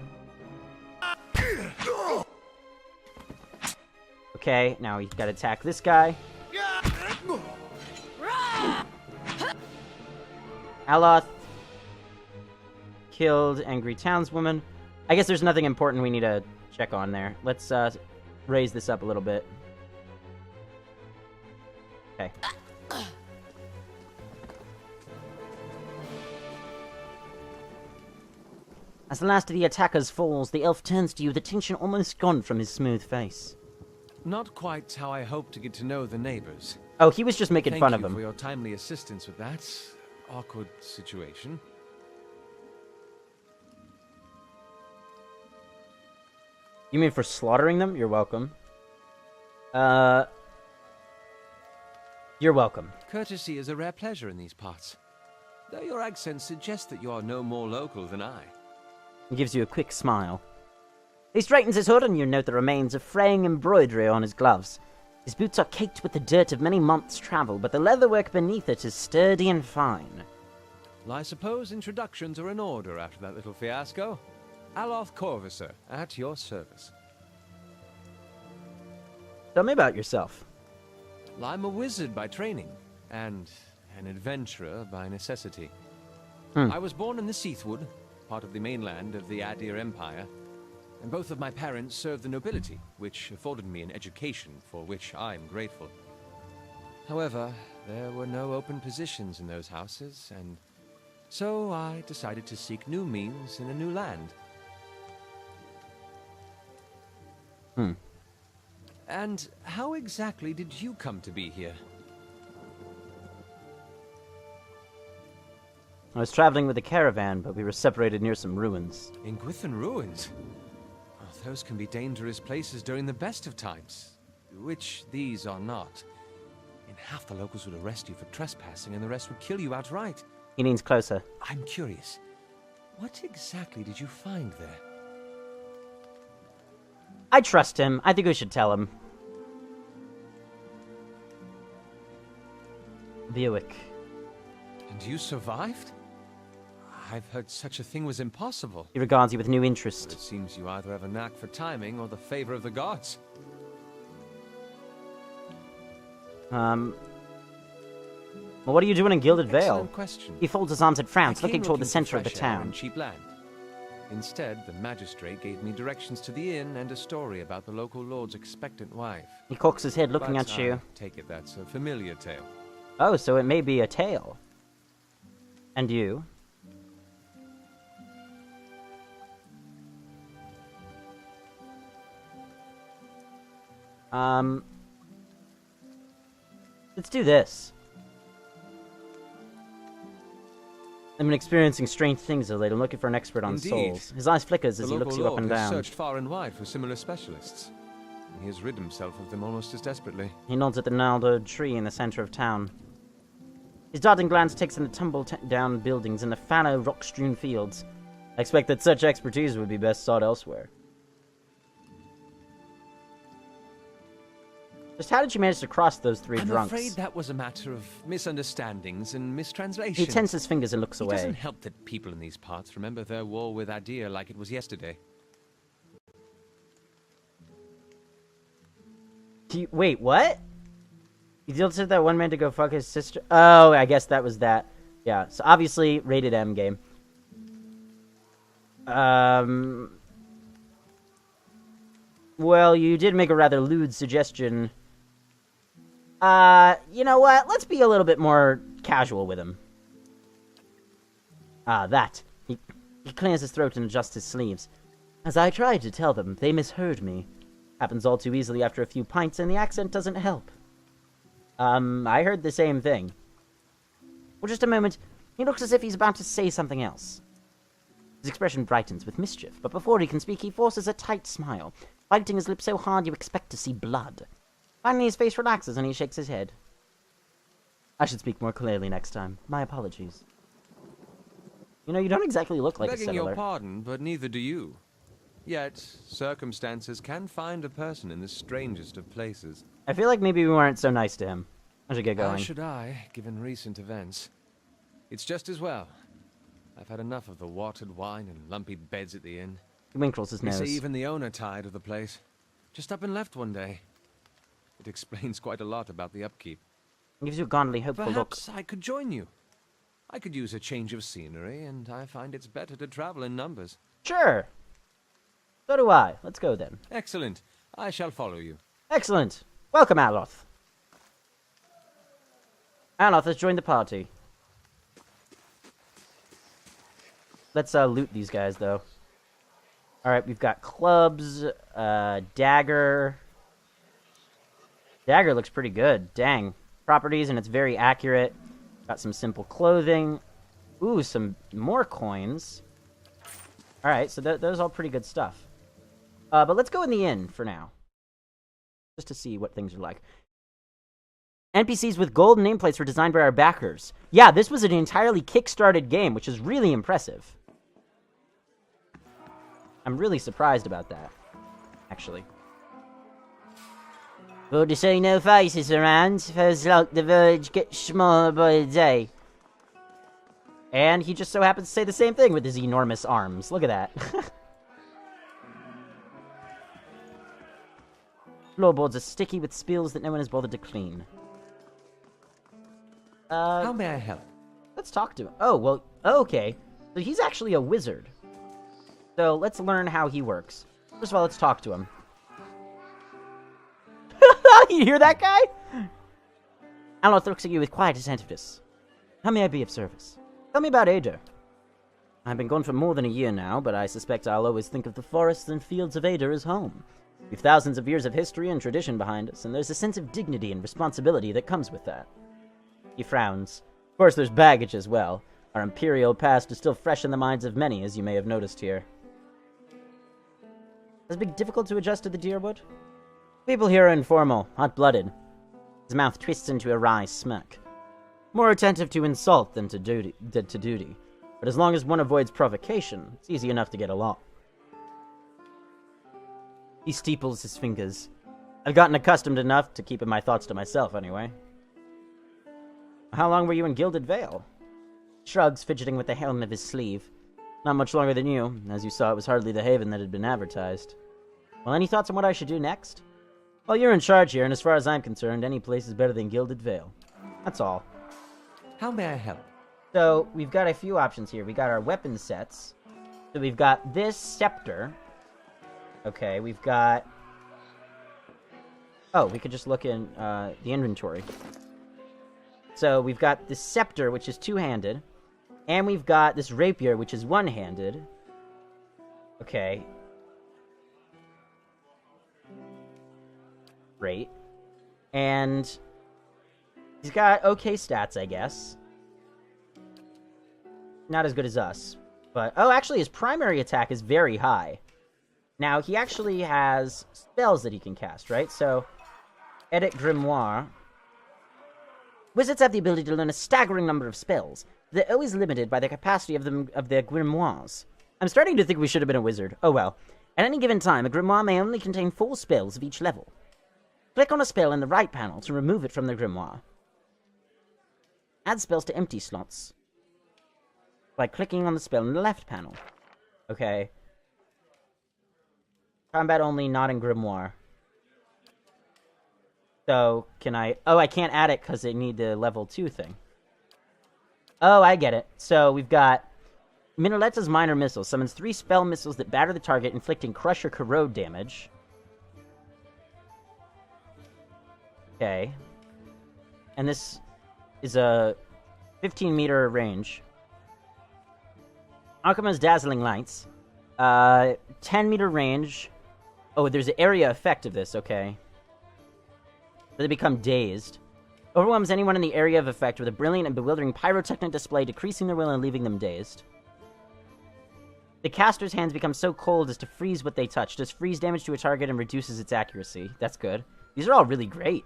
Okay, now he's got to attack this guy. Aloth killed angry townswoman. I guess there's nothing important we need to check on there. Let's raise this up a little bit. Okay. As the last of the attackers falls, the elf turns to you, the tension almost gone from his smooth face. Not quite how I hoped to get to know the neighbors. Oh, he was just making fun of Thank him. you for your timely assistance with that awkward situation. You mean for slaughtering them? You're welcome. You're welcome. Courtesy is a rare pleasure in these parts. Though your accent suggests that you are no more local than I. He gives you a quick smile. He straightens his hood, and you note the remains of fraying embroidery on his gloves. His boots are caked with the dirt of many months' travel, but the leatherwork beneath it is sturdy and fine. Well, I suppose introductions are in order after that little fiasco. Aloth Corvisor, at your service. Tell me about yourself. Well, I'm a wizard by training, and an adventurer by necessity. I was born in the Seathwood, part of the mainland of the Adir Empire, and both of my parents served the nobility, which afforded me an education for which I am grateful. However, there were no open positions in those houses, and so I decided to seek new means in a new land. And how exactly did you come to be here? I was traveling with a caravan, but we were separated near some ruins. In Gettin ruins? Oh, those can be dangerous places during the best of times, which these are not. In half the locals would arrest you for trespassing, and the rest would kill you outright. He leans closer. I'm curious. What exactly did you find there? I trust him. I think we should tell him. Buick. And you survived? I've heard such a thing was impossible. He regards you with new interest. But it seems you either have a knack for timing or the favor of the gods. Well, what are you doing in Gilded Vale? Excellent question. He folds his arms and frowns, looking toward the for center of the fresh air town. and cheap land. Instead, the magistrate gave me directions to the inn and a story about the local lord's expectant wife. He cocks his head, looking But at you. I take it that's a familiar tale. Oh, so it may be a tale. And you? Let's do this. I've been experiencing strange things of late. I'm looking for an expert on Indeed. souls. His eyes flickers as he looks you up and has down. searched far and wide for similar specialists. And he has rid himself of them almost as desperately. He nods at the gnarled tree in the center of town. His darting glance takes in the tumble-down buildings and the fallow, rock-strewn fields. I expect that such expertise would be best sought elsewhere. Just how did you manage to cross those three drunks? I'm afraid that was a matter of misunderstandings and mistranslations. He tenses his fingers and looks away. It doesn't help that people in these parts remember their war with Adir like it was yesterday. Wait, what? You still said that one man to go fuck his sister? Oh, I guess that was that. Yeah, so obviously, rated M game. Well, you did make a rather lewd suggestion. You know what? Let's be a little bit more casual with him. That. He clears his throat and adjusts his sleeves. As I tried to tell them, they misheard me. Happens all too easily after a few pints, and the accent doesn't help. I heard the same thing. For just a moment, he looks as if he's about to say something else. His expression brightens with mischief, but before he can speak, he forces a tight smile, biting his lips so hard you expect to see blood. Finally, his face relaxes and he shakes his head. I should speak more clearly next time. My apologies. You know, you don't exactly look like a settler. Begging your pardon, but neither do you. Yet, circumstances can find a person in the strangest of places. I feel like maybe we weren't so nice to him. I should get going. How should I, given recent events? It's just as well. I've had enough of the watered wine and lumpy beds at the inn. He winkles his They nose. say even the owner tired of the place. Just up and left one day. It explains quite a lot about the upkeep. He gives you a gondily hopeful look. Perhaps I could join you. I could use a change of scenery, and I find it's better to travel in numbers. Sure. So do I. Let's go then. Excellent. I shall follow you. Excellent. Welcome, Aloth. Aloth has joined the party. Let's loot these guys, though. Alright, we've got clubs, dagger. Dagger looks pretty good. Dang. Properties, and it's very accurate. Got some simple clothing. Ooh, some more coins. Alright, so those are all pretty good stuff. But let's go in the inn for now. Just to see what things are like. NPCs with gold nameplates were designed by our backers. Yeah, this was an entirely kickstarted game, which is really impressive. I'm really surprised about that, actually. Well, to say no faces around, feels like the village gets smaller by the day. And he just so happens to say the same thing with his enormous arms. Look at that. Floorboards are sticky with spills that no one has bothered to clean. How may I help? Let's talk to him. Oh, well, okay. So he's actually a wizard. So let's learn how he works. First of all, let's talk to him. You hear that guy? Aloth looks at you with quiet attentiveness. How may I be of service? Tell me about Ader. I've been gone for more than a year now, but I suspect I'll always think of the forests and fields of Ader as home. We've thousands of years of history and tradition behind us, and there's a sense of dignity and responsibility that comes with that. He frowns. Of course, there's baggage as well. Our Imperial past is still fresh in the minds of many, as you may have noticed here. Has it been difficult to adjust to the Deerwood? People here are informal, hot-blooded. His mouth twists into a wry smirk. More attentive to insult than to duty. But as long as one avoids provocation, it's easy enough to get along. He steeples his fingers. I've gotten accustomed enough to keeping my thoughts to myself, anyway. How long were you in Gilded Vale? Shrugs, fidgeting with the helm of his sleeve. Not much longer than you. As you saw, it was hardly the haven that had been advertised. Well, any thoughts on what I should do next? Well, you're in charge here, and as far as I'm concerned, any place is better than Gilded Vale. That's all. How may I help? So, we've got a few options here. We got our weapon sets. So we've got this scepter. Okay, we've got... Oh, we could just look in the inventory. So we've got this scepter, which is two-handed. And we've got this rapier, which is one-handed. Okay. Great. And he's got okay stats, I guess. Not as good as us. But, oh, actually, his primary attack is very high. Now, he actually has spells that he can cast, right? So, Edit Grimoire. Wizards have the ability to learn a staggering number of spells. They're always limited by the capacity of their grimoires. I'm starting to think we should have been a wizard. Oh well. At any given time, a grimoire may only contain 4 spells of each level. Click on a spell in the right panel to remove it from the grimoire. Add spells to empty slots by clicking on the spell in the left panel. Okay. Combat only, not in grimoire. So, can I... Oh, I can't add it because I need the level 2 thing. Oh, I get it. So, we've got... Minalette's Minor Missile summons 3 spell missiles that batter the target, inflicting crush or corrode damage. Okay. And this is a 15-meter range. Akuma's Dazzling Lights. 10-meter range. Oh, there's an area effect of this, okay. They become dazed. Overwhelms anyone in the area of effect with a brilliant and bewildering pyrotechnic display, decreasing their will and leaving them dazed. The caster's hands become so cold as to freeze what they touch. Does freeze damage to a target and reduces its accuracy. That's good. These are all really great.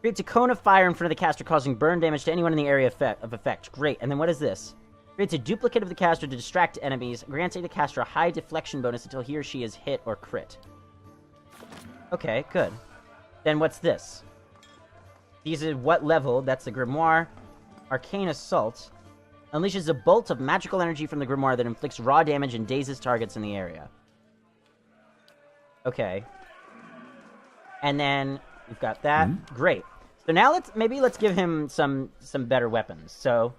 Creates a cone of fire in front of the caster, causing burn damage to anyone in the area of effect. Great. And then what is this? Creates a duplicate of the caster to distract enemies. Grants the caster a high deflection bonus until he or she is hit or crit. Okay, good. Then what's this? These are what level? That's the Grimoire. Arcane Assault. Unleashes a bolt of magical energy from the Grimoire that inflicts raw damage and dazes targets in the area. Okay. And then we've got that. Mm-hmm. Great. So now let's give him some better weapons. So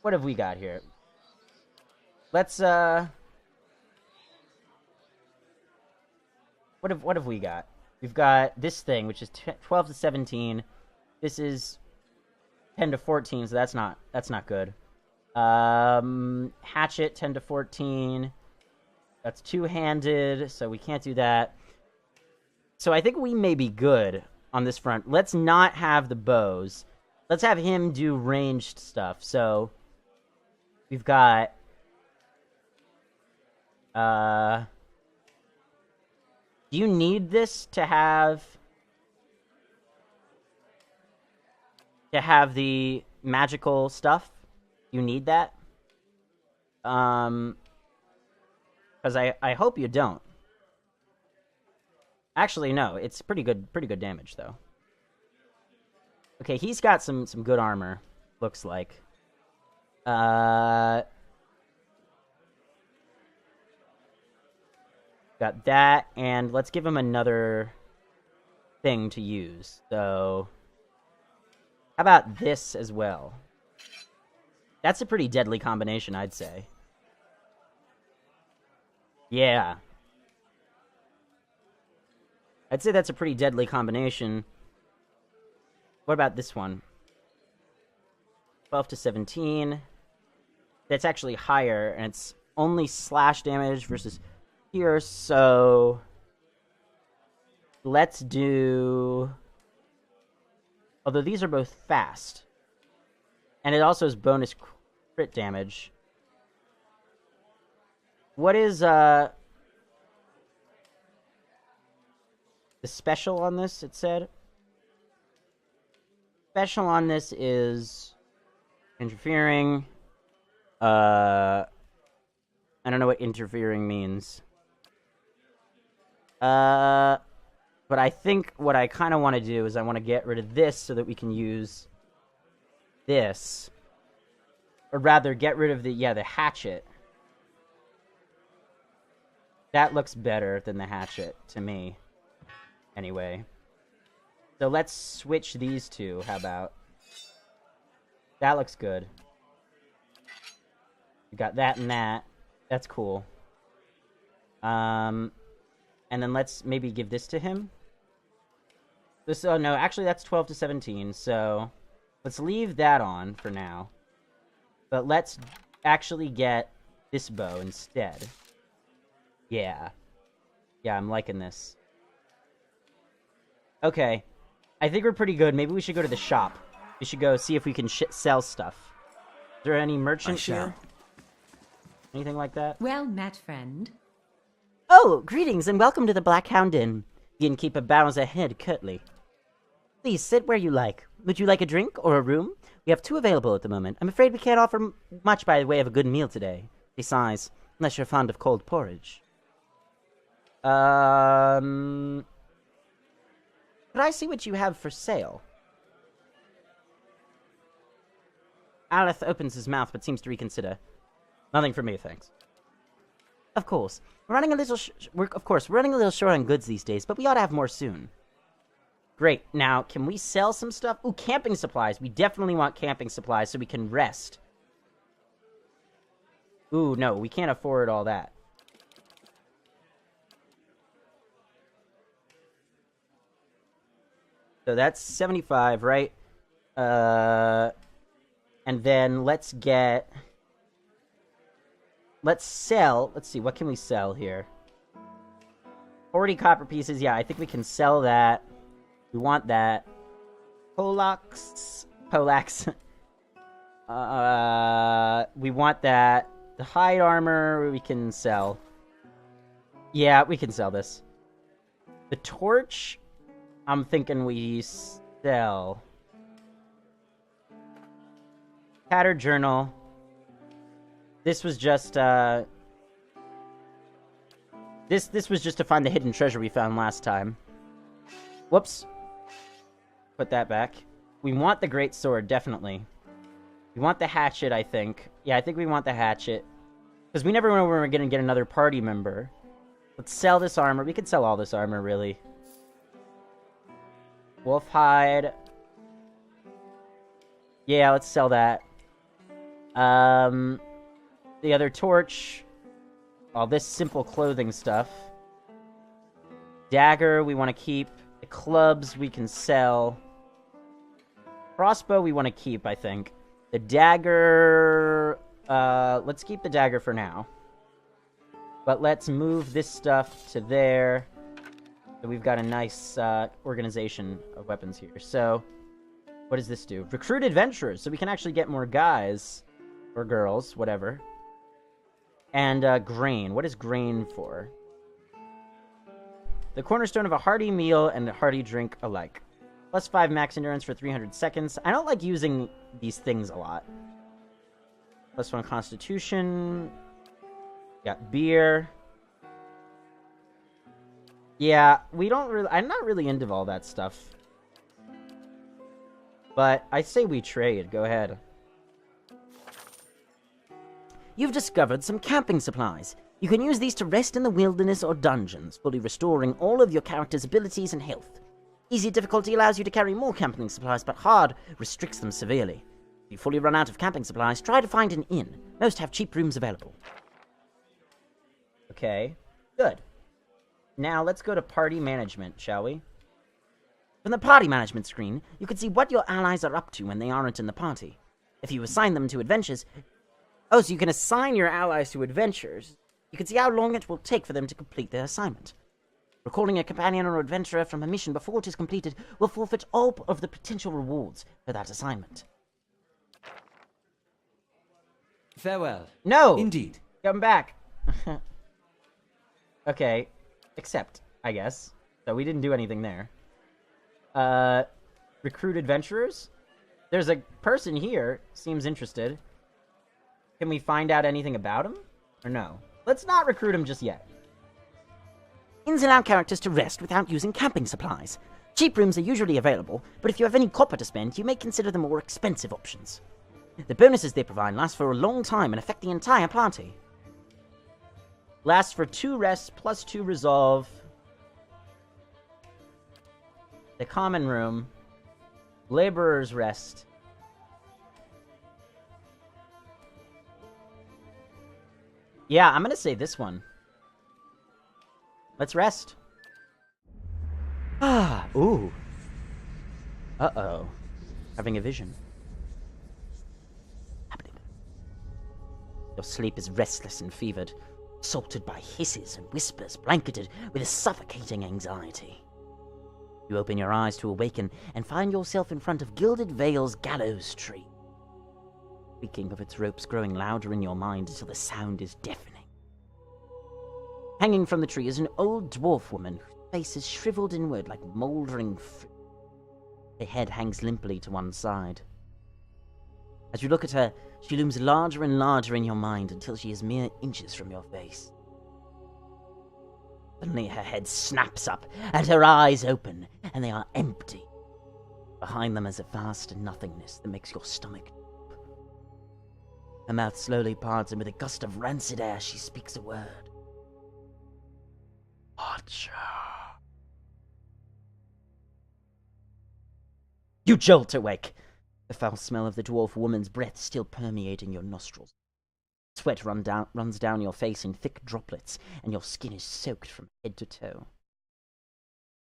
what have we got here? Let's What have we got? We've got this thing, which is 12 to 17. This is 10 to 14, so that's not good. Hatchet 10 to 14. That's two-handed, so we can't do that. So I think we may be good on this front. Let's not have the bows. Let's have him do ranged stuff. So we've got do you need this to have the magical stuff? You need that? Because I hope you don't. Actually, no. It's pretty good damage, though. Okay, he's got some good armor, looks like. Got that, and let's give him another thing to use. So, how about this as well? That's a pretty deadly combination, I'd say. Yeah. I'd say that's a pretty deadly combination. What about this one? 12 to 17. That's actually higher, and it's only slash damage versus here, so let's do... Although these are both fast. And it also has bonus crit damage. What is, the special on this, it said? Special on this is interfering. I don't know what interfering means. But I think what I kind of want to do is I want to get rid of this so that we can use this. Or rather, get rid of the hatchet. That looks better than the hatchet, to me. Anyway. So let's switch these two, how about? That looks good. We got that and that. That's cool. And then let's maybe give this to him. This, oh no, actually that's 12 to 17, so let's leave that on for now. But let's actually get this bow instead. Yeah. Yeah, I'm liking this. Okay. I think we're pretty good. Maybe we should go to the shop. We should go see if we can sell stuff. Is there any merchant here? Anything like that? Well met, friend. Oh, greetings and welcome to the Black Hound Inn. The innkeeper bows her head curtly. Please sit where you like. Would you like a drink or a room? We have 2 available at the moment. I'm afraid we can't offer much by the way of a good meal today. Besides, unless you're fond of cold porridge. Could I see what you have for sale? Aleth opens his mouth but seems to reconsider. Nothing for me, thanks. Of course. We're running a little short on goods these days, but we ought to have more soon. Great. Now, can we sell some stuff? Ooh, camping supplies. We definitely want camping supplies so we can rest. Ooh, no, we can't afford all that. So that's 75, right? And then let's sell, let's see, what can we sell here? 40 copper pieces, yeah, I think we can sell that. We want that. Polax. We want that. The hide armor, we can sell. Yeah, we can sell this. The torch, I'm thinking we sell. Tattered journal. This was just, This was just to find the hidden treasure we found last time. Whoops. Put that back. We want the great sword, definitely. We want the hatchet, I think. Yeah, I think we want the hatchet. Because we never know when we're going to get another party member. Let's sell this armor. We could sell all this armor, really. Wolf hide. Yeah, let's sell that. The other torch. All this simple clothing stuff. Dagger, we want to keep. The clubs, we can sell. Crossbow, we want to keep, I think. The dagger... let's keep the dagger for now. But let's move this stuff to there. So we've got a nice organization of weapons here. So, what does this do? Recruit adventurers, so we can actually get more guys. Or girls, whatever. And grain. What is grain for? The cornerstone of a hearty meal and a hearty drink alike. Plus 5 max endurance for 300 seconds. I don't like using these things a lot. Plus 1 constitution. Got beer. Yeah, we don't really... I'm not really into all that stuff. But I say we trade. Go ahead. You've discovered some camping supplies. You can use these to rest in the wilderness or dungeons, fully restoring all of your character's abilities and health. Easy difficulty allows you to carry more camping supplies, but hard restricts them severely. If you fully run out of camping supplies, try to find an inn. Most have cheap rooms available. Okay, good. Now let's go to party management, shall we? From the party management screen, you can see what your allies are up to when they aren't in the party. If you assign them to adventures... Oh, so you can assign your allies to adventures. You can see how long it will take for them to complete their assignment. Recalling a companion or adventurer from a mission before it is completed will forfeit all of the potential rewards for that assignment. Farewell. No! Indeed. Come back. Okay. Accept, I guess. So we didn't do anything there. Recruit adventurers? There's a person here. Seems interested. Can we find out anything about him? Or no? Let's not recruit him just yet. Inns allow characters to rest without using camping supplies. Cheap rooms are usually available, but if you have any copper to spend, you may consider the more expensive options. The bonuses they provide last for a long time and affect the entire party. Lasts for 2 rests plus 2 resolve. The common room. Laborer's rest. Yeah, I'm gonna say this one. Let's rest. Ah, ooh. Uh-oh. Having a vision. Your sleep is restless and fevered, assaulted by hisses and whispers, blanketed with a suffocating anxiety. You open your eyes to awaken and find yourself in front of Gilded Vale's gallows tree. Creaking of its ropes growing louder in your mind until the sound is deafening. Hanging from the tree is an old dwarf woman whose face is shriveled inward like mouldering fruit. Her head hangs limply to one side. As you look at her, she looms larger and larger in your mind until she is mere inches from your face. Suddenly her head snaps up, and her eyes open, and they are empty. Behind them is a vast nothingness that makes your stomach drop. Her mouth slowly parts, and with a gust of rancid air, she speaks a word. Watcher. You jolt awake, the foul smell of the dwarf woman's breath still permeating your nostrils. Sweat runs down your face in thick droplets, and your skin is soaked from head to toe.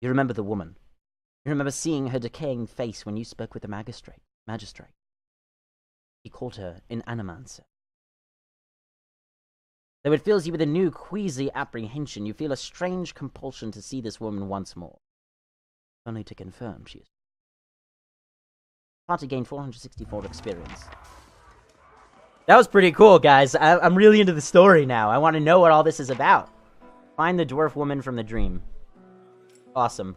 You remember the woman. You remember seeing her decaying face when you spoke with the magistrate. He called her an animancer. Though it fills you with a new, queasy apprehension, you feel a strange compulsion to see this woman once more. Only to confirm she is. Party gained 464 experience. That was pretty cool, guys. I'm really into the story now. I want to know what all this is about. Find the dwarf woman from the dream. Awesome.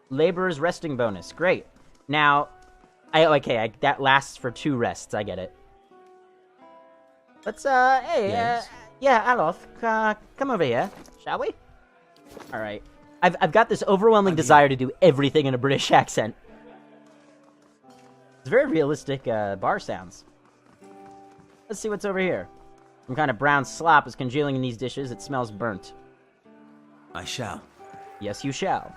Laborer's resting bonus. Great. Now, that lasts for 2 rests. I get it. Let's, hey, yes. Yeah, Alof, come over here, shall we? Alright. I've got this overwhelming desire to do everything in a British accent. It's very realistic, bar sounds. Let's see what's over here. Some kind of brown slop is congealing in these dishes. It smells burnt. I shall. Yes, you shall.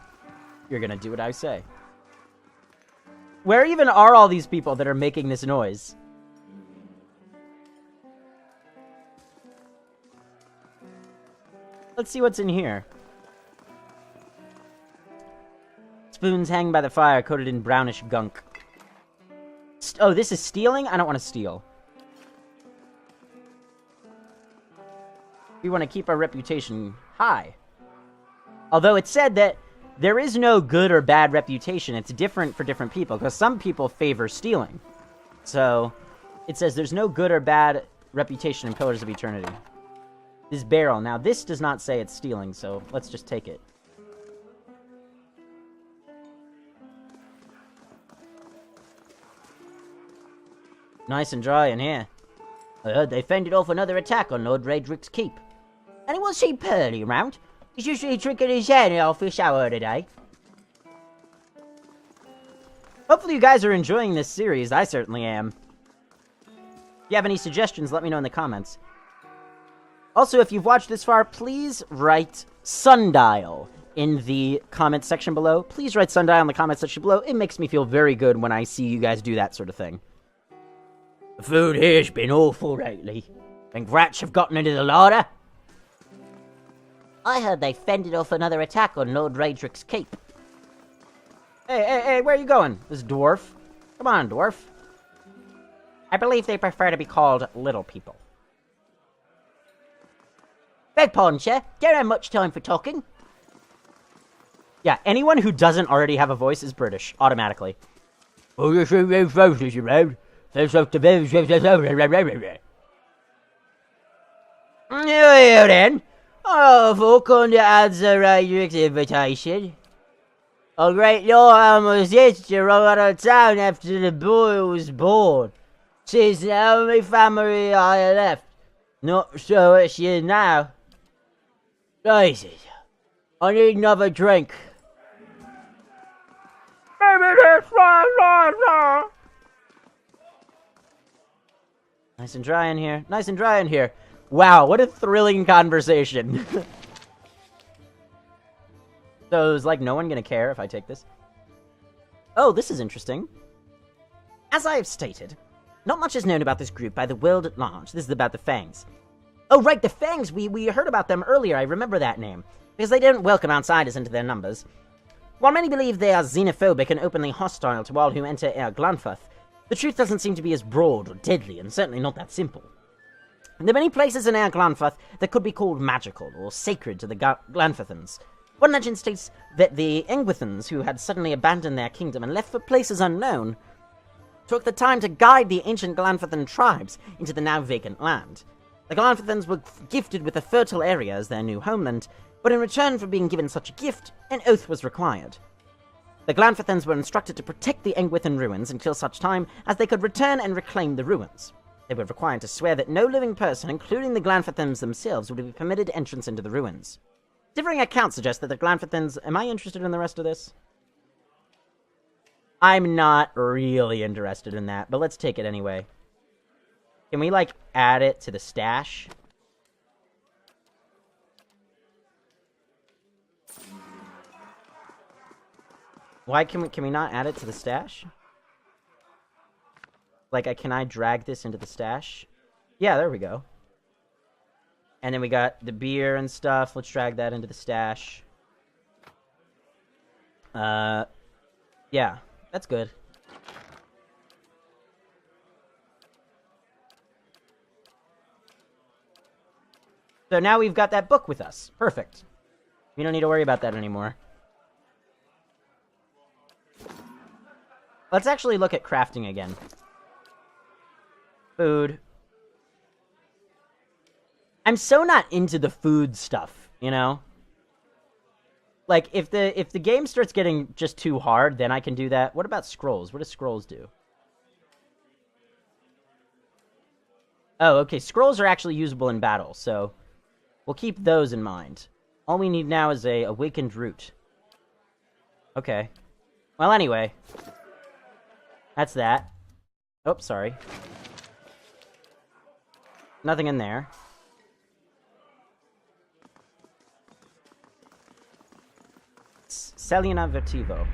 You're gonna do what I say. Where even are all these people that are making this noise? Let's see what's in here. Spoons hang by the fire, coated in brownish gunk. Oh, this is stealing? I don't want to steal. We want to keep our reputation high. Although it said that there is no good or bad reputation. It's different for different people, because some people favor stealing. So, it says there's no good or bad reputation in Pillars of Eternity. This barrel. Now, this does not say it's stealing, so let's just take it. Nice and dry in here. I heard they fended off another attack on Lord Raedric's keep. Anyone see Pearly around? He's usually drinking his hand off his shower today. Hopefully you guys are enjoying this series. I certainly am. If you have any suggestions, let me know in the comments. Also, if you've watched this far, please write Sundial in the comment section below. Please write Sundial in the comment section below. It makes me feel very good when I see you guys do that sort of thing. The food here's been awful lately. Think rats have gotten into the larder? I heard they fended off another attack on Lord Raedric's keep. Hey, where are you going? This dwarf? Come on, dwarf. I believe they prefer to be called little people. Beg pardon, sir. Don't have much time for talking. Yeah, anyone who doesn't already have a voice is British, automatically. Oh, you see those roses around? then. Oh, can you answer Radrick's invitation? A great law almost hitched to run out of town after the boy was born. She's the only family I left. Not sure what she is now. Jesus, I need another drink. Nice and dry in here. Nice and dry in here. Wow, what a thrilling conversation. So is like no one gonna care if I take this? Oh, this is interesting. As I have stated, not much is known about this group by the world at large. This is about the Fangs. Oh, right, the Fangs. We heard about them earlier. I remember that name. Because they don't welcome outsiders into their numbers. While many believe they are xenophobic and openly hostile to all who enter Air Glanfath, the truth doesn't seem to be as broad or deadly, and certainly not that simple. There are many places in Air Glanfath that could be called magical or sacred to the Glanfathans. One legend states that the Engwithans, who had suddenly abandoned their kingdom and left for places unknown, took the time to guide the ancient Glanfathan tribes into the now vacant land. The Glanfathans were gifted with a fertile area as their new homeland, but in return for being given such a gift, an oath was required. The Glanfathans were instructed to protect the Engwithan ruins until such time as they could return and reclaim the ruins. They were required to swear that no living person, including the Glanfathans themselves, would be permitted entrance into the ruins. Differing accounts suggest that the Glanfathans... Am I interested in the rest of this? I'm not really interested in that, but let's take it anyway. Can we, like, add it to the stash? Why can we not add it to the stash? Like, can I drag this into the stash? Yeah, there we go. And then we got the beer and stuff. Let's drag that into the stash. Yeah, that's good. So now we've got that book with us. Perfect. We don't need to worry about that anymore. Let's actually look at crafting again. Food. I'm so not into the food stuff, you know? Like, if the game starts getting just too hard, then I can do that. What about scrolls? What do scrolls do? Oh, okay. Scrolls are actually usable in battle, so we'll keep those in mind. All we need now is a awakened root. Okay. Well, anyway. That's that. Oh, sorry. Nothing in there. Selena Vertivo.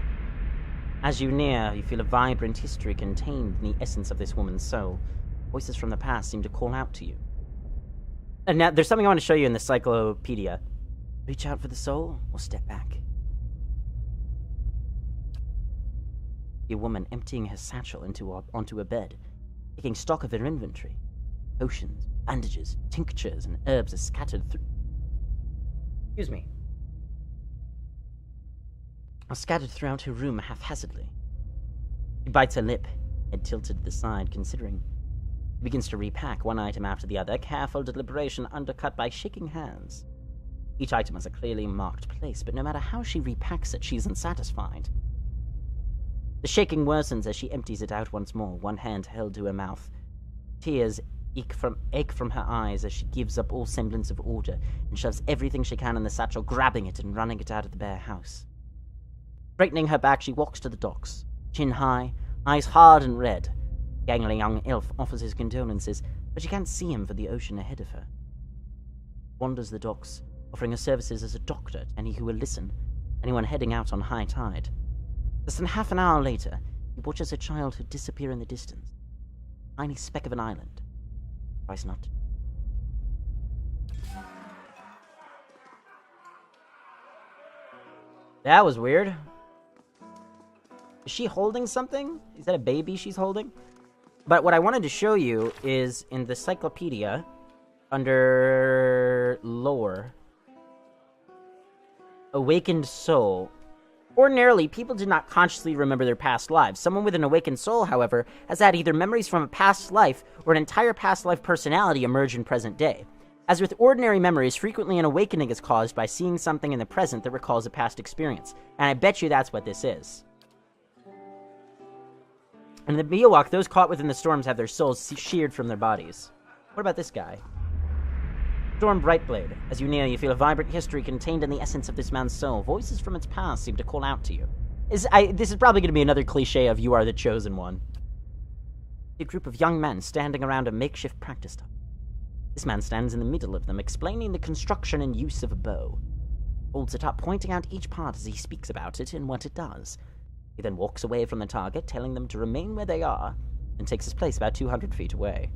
As you near, you feel a vibrant history contained in the essence of this woman's soul. Voices from the past seem to call out to you. And now, there's something I want to show you in the cyclopedia. Reach out for the soul, or step back. A woman emptying her satchel onto a bed, taking stock of her inventory. Potions, bandages, tinctures, and herbs are scattered through... Excuse me. Are scattered throughout her room haphazardly. She bites her lip, head tilted to the side, considering. She begins to repack one item after the other, careful deliberation undercut by shaking hands. Each item has a clearly marked place, but no matter how she repacks it, she's unsatisfied. The shaking worsens as she empties it out once more, one hand held to her mouth. Tears ache from her eyes as she gives up all semblance of order and shoves everything she can in the satchel, grabbing it and running it out of the bare house. Straightening her back, she walks to the docks, chin high, eyes hard and red. The gangly young elf offers his condolences, but she can't see him for the ocean ahead of her. Wanders the docks, offering her services as a doctor to any who will listen, anyone heading out on high tide. Less than half an hour later, he watches her childhood disappear in the distance. A tiny speck of an island. Tries not to. That was weird. Is she holding something? Is that a baby she's holding? But what I wanted to show you is in the cyclopedia, under lore, awakened soul. Ordinarily, people do not consciously remember their past lives. Someone with an awakened soul, however, has had either memories from a past life or an entire past life personality emerge in present day. As with ordinary memories, frequently an awakening is caused by seeing something in the present that recalls a past experience. And I bet you that's what this is. In the Miawok, those caught within the storms have their souls sheared from their bodies. What about this guy? Storm Brightblade. As you near, you feel a vibrant history contained in the essence of this man's soul. Voices from its past seem to call out to you. This is probably going to be another cliche of you are the chosen one. A group of young men standing around a makeshift practice tub. This man stands in the middle of them, explaining the construction and use of a bow. Holds it up, pointing out each part as he speaks about it and what it does. He then walks away from the target, telling them to remain where they are, and takes his place about 200 feet away.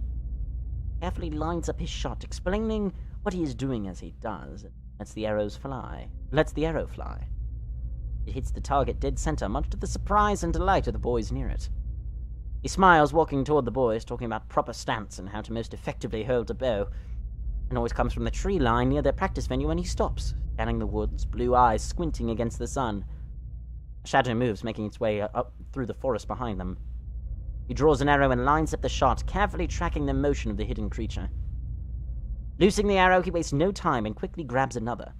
Carefully lines up his shot, explaining what he is doing as he does, and lets the arrow fly. It hits the target dead center, much to the surprise and delight of the boys near it. He smiles, walking toward the boys, talking about proper stance and how to most effectively hold a bow. A noise comes from the tree line near their practice venue, and he stops, scanning the woods, blue eyes squinting against the sun. A shadow moves, making its way up through the forest behind them. He draws an arrow and lines up the shot, carefully tracking the motion of the hidden creature. Loosing the arrow, he wastes no time and quickly grabs another.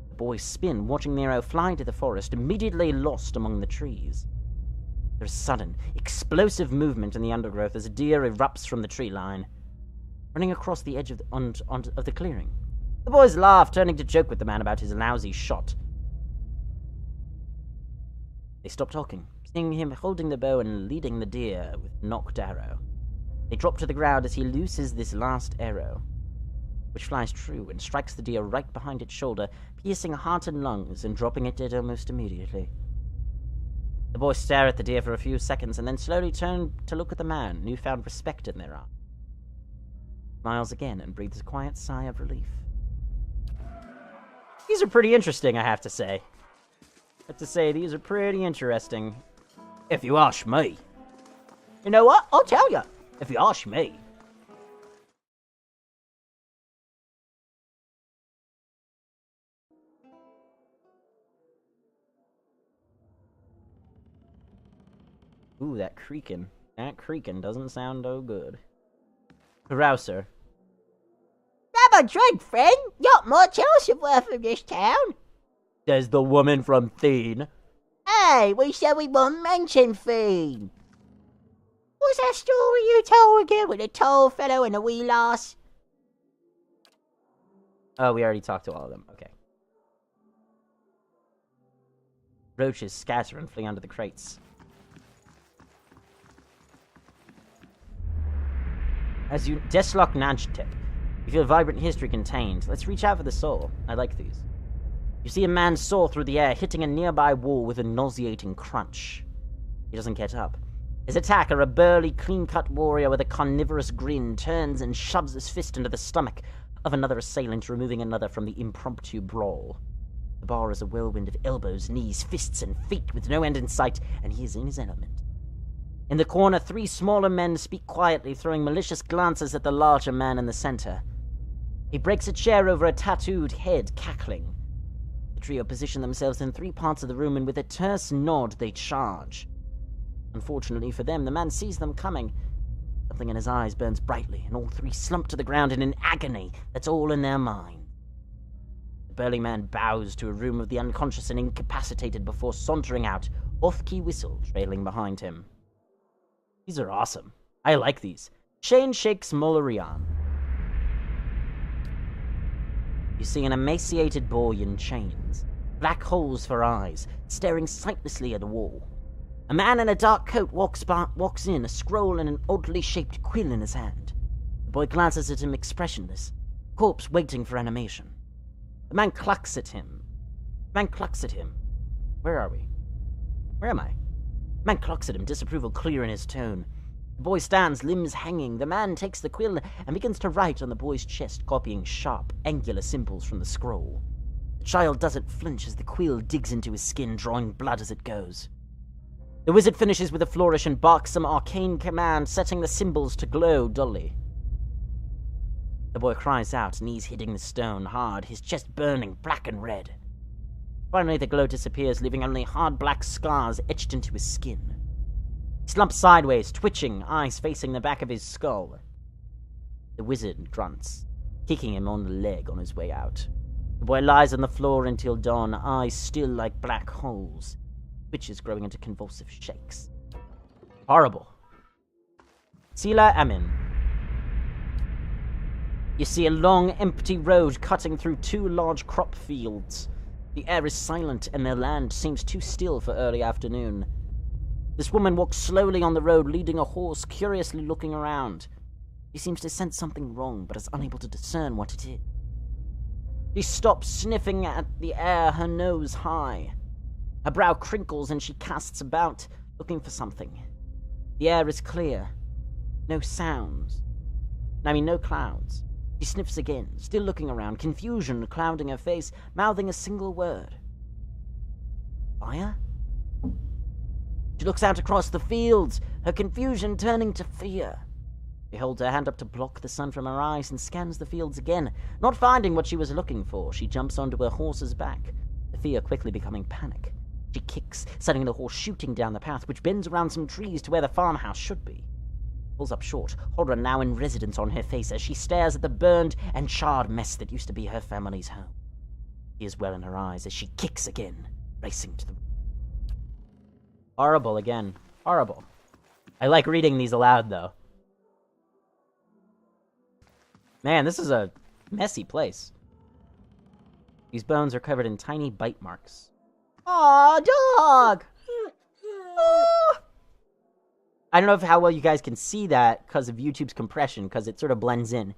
The boys spin, watching the arrow fly into the forest, immediately lost among the trees. There is sudden, explosive movement in the undergrowth as a deer erupts from the tree line, running across the edge of the clearing. The boys laugh, turning to joke with the man about his lousy shot. They stop talking, seeing him holding the bow and leading the deer with knocked arrow. They drop to the ground as he looses this last arrow, which flies true and strikes the deer right behind its shoulder, piercing heart and lungs and dropping it dead almost immediately. The boys stare at the deer for a few seconds and then slowly turn to look at the man, newfound respect in their eyes. Smiles again and breathes a quiet sigh of relief. These are pretty interesting, I have to say. These are pretty interesting. If you ask me. You know what? I'll tell you. If you ask me. Ooh, that creaking. That creaking doesn't sound no good. Carouser. Grab a drink, friend. Not much else is worth in this town. Says the woman from Theen. Hey, we said we wouldn't mention Fiend. What's that story you told again with the tall fellow and the wee lass? Oh, we already talked to all of them. Okay. Roaches scatter and flee under the crates. As you Deslok Najtep, you feel vibrant history contained. Let's reach out for the soul. I like these. You see a man soar through the air, hitting a nearby wall with a nauseating crunch. He doesn't get up. His attacker, a burly, clean-cut warrior with a carnivorous grin, turns and shoves his fist into the stomach of another assailant, removing another from the impromptu brawl. The bar is a whirlwind of elbows, knees, fists, and feet with no end in sight, and he is in his element. In the corner, 3 smaller men speak quietly, throwing malicious glances at the larger man in the center. He breaks a chair over a tattooed head, cackling. The trio position themselves in 3 parts of the room, and with a terse nod, they charge. Unfortunately for them, the man sees them coming. Something in his eyes burns brightly, and all 3 slump to the ground in an agony that's all in their mind. The burly man bows to a room of the unconscious and incapacitated before sauntering out, off-key whistle trailing behind him. These are awesome. I like these. Shane shakes Molarian. You see an emaciated boy in chains, black holes for eyes, staring sightlessly at a wall. A man in a dark coat walks in, a scroll and an oddly shaped quill in his hand. The boy glances at him expressionless, corpse waiting for animation. The man clucks at him. Where are we? Where am I? The man clucks at him, disapproval clear in his tone. The boy stands, limbs hanging. The man takes the quill and begins to write on the boy's chest, copying sharp, angular symbols from the scroll. The child doesn't flinch as the quill digs into his skin, drawing blood as it goes. The wizard finishes with a flourish and barks some arcane command, setting the symbols to glow dully. The boy cries out, knees hitting the stone hard, his chest burning black and red. Finally, the glow disappears, leaving only hard black scars etched into his skin. He slumps sideways, twitching, eyes facing the back of his skull. The wizard grunts, kicking him on the leg on his way out. The boy lies on the floor until dawn, eyes still like black holes, twitches growing into convulsive shakes. Horrible. Sila Amin. You see a long, empty road cutting through 2 large crop fields. The air is silent, and their land seems too still for early afternoon. This woman walks slowly on the road, leading a horse, curiously looking around. She seems to sense something wrong, but is unable to discern what it is. She stops, sniffing at the air, her nose high. Her brow crinkles, and she casts about, looking for something. The air is clear. No sounds. No clouds. She sniffs again, still looking around, confusion clouding her face, mouthing a single word. Fire? She looks out across the fields, her confusion turning to fear. She holds her hand up to block the sun from her eyes and scans the fields again. Not finding what she was looking for, she jumps onto her horse's back, the fear quickly becoming panic. She kicks, sending the horse shooting down the path, which bends around some trees to where the farmhouse should be. Pulls up short, horror now in residence on her face as she stares at the burned and charred mess that used to be her family's home. Tears well in her eyes as she kicks again, racing to the... Horrible again. Horrible. I like reading these aloud, though. Man, this is a messy place. These bones are covered in tiny bite marks. Aw, dog! Aw. I don't know how well you guys can see that because of YouTube's compression, because it sort of blends in.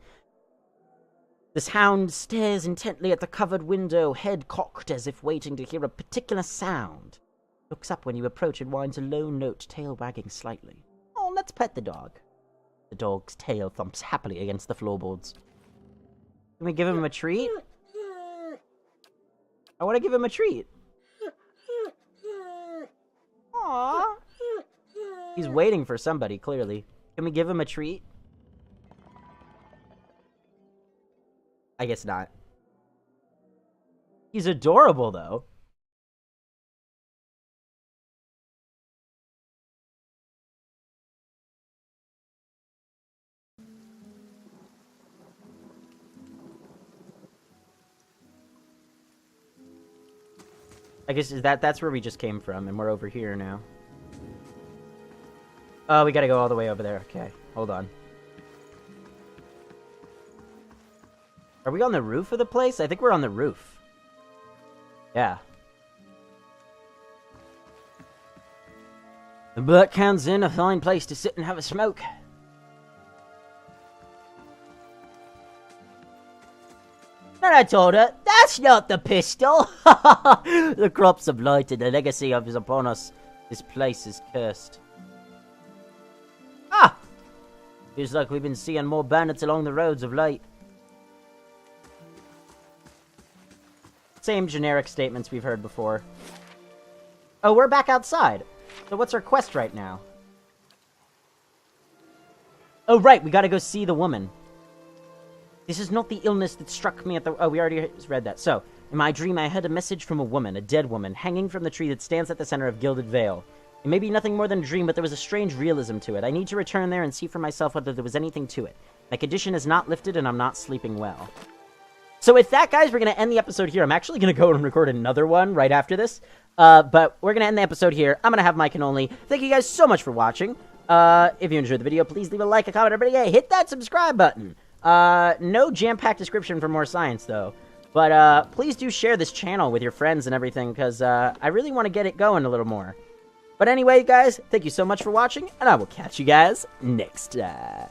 This hound stares intently at the covered window, head cocked as if waiting to hear a particular sound. Looks up when you approach and whines a low note, tail wagging slightly. Oh, let's pet the dog. The dog's tail thumps happily against the floorboards. Can we give him a treat? I want to give him a treat. Aww. He's waiting for somebody, clearly. Can we give him a treat? I guess not. He's adorable, though. I guess that's where we just came from, and we're over here now. Oh, we gotta go all the way over there. Okay, hold on. Are we on the roof of the place? I think we're on the roof. Yeah. The Black Hound's Inn, a fine place to sit and have a smoke. And I told her, that's not the pistol! The crops of light and the legacy of is upon us. This place is cursed. Ah! Feels like we've been seeing more bandits along the roads of late. Same generic statements we've heard before. Oh, we're back outside. So what's our quest right now? Oh, right, we gotta go see the woman. This is not the illness that struck me at the... Oh, we already read that. So, in my dream, I heard a message from a woman, a dead woman, hanging from the tree that stands at the center of Gilded Vale. It may be nothing more than a dream, but there was a strange realism to it. I need to return there and see for myself whether there was anything to it. My condition is not lifted, and I'm not sleeping well. So with that, guys, we're going to end the episode here. I'm actually going to go and record another one right after this. But we're going to end the episode here. I'm going to have Mike and Only. Thank you guys so much for watching. If you enjoyed the video, please leave a like, a comment, everybody. Hey, hit that subscribe button. No jam-packed description for more science, though. But, please do share this channel with your friends and everything, because, I really want to get it going a little more. But anyway, guys, thank you so much for watching, and I will catch you guys next time.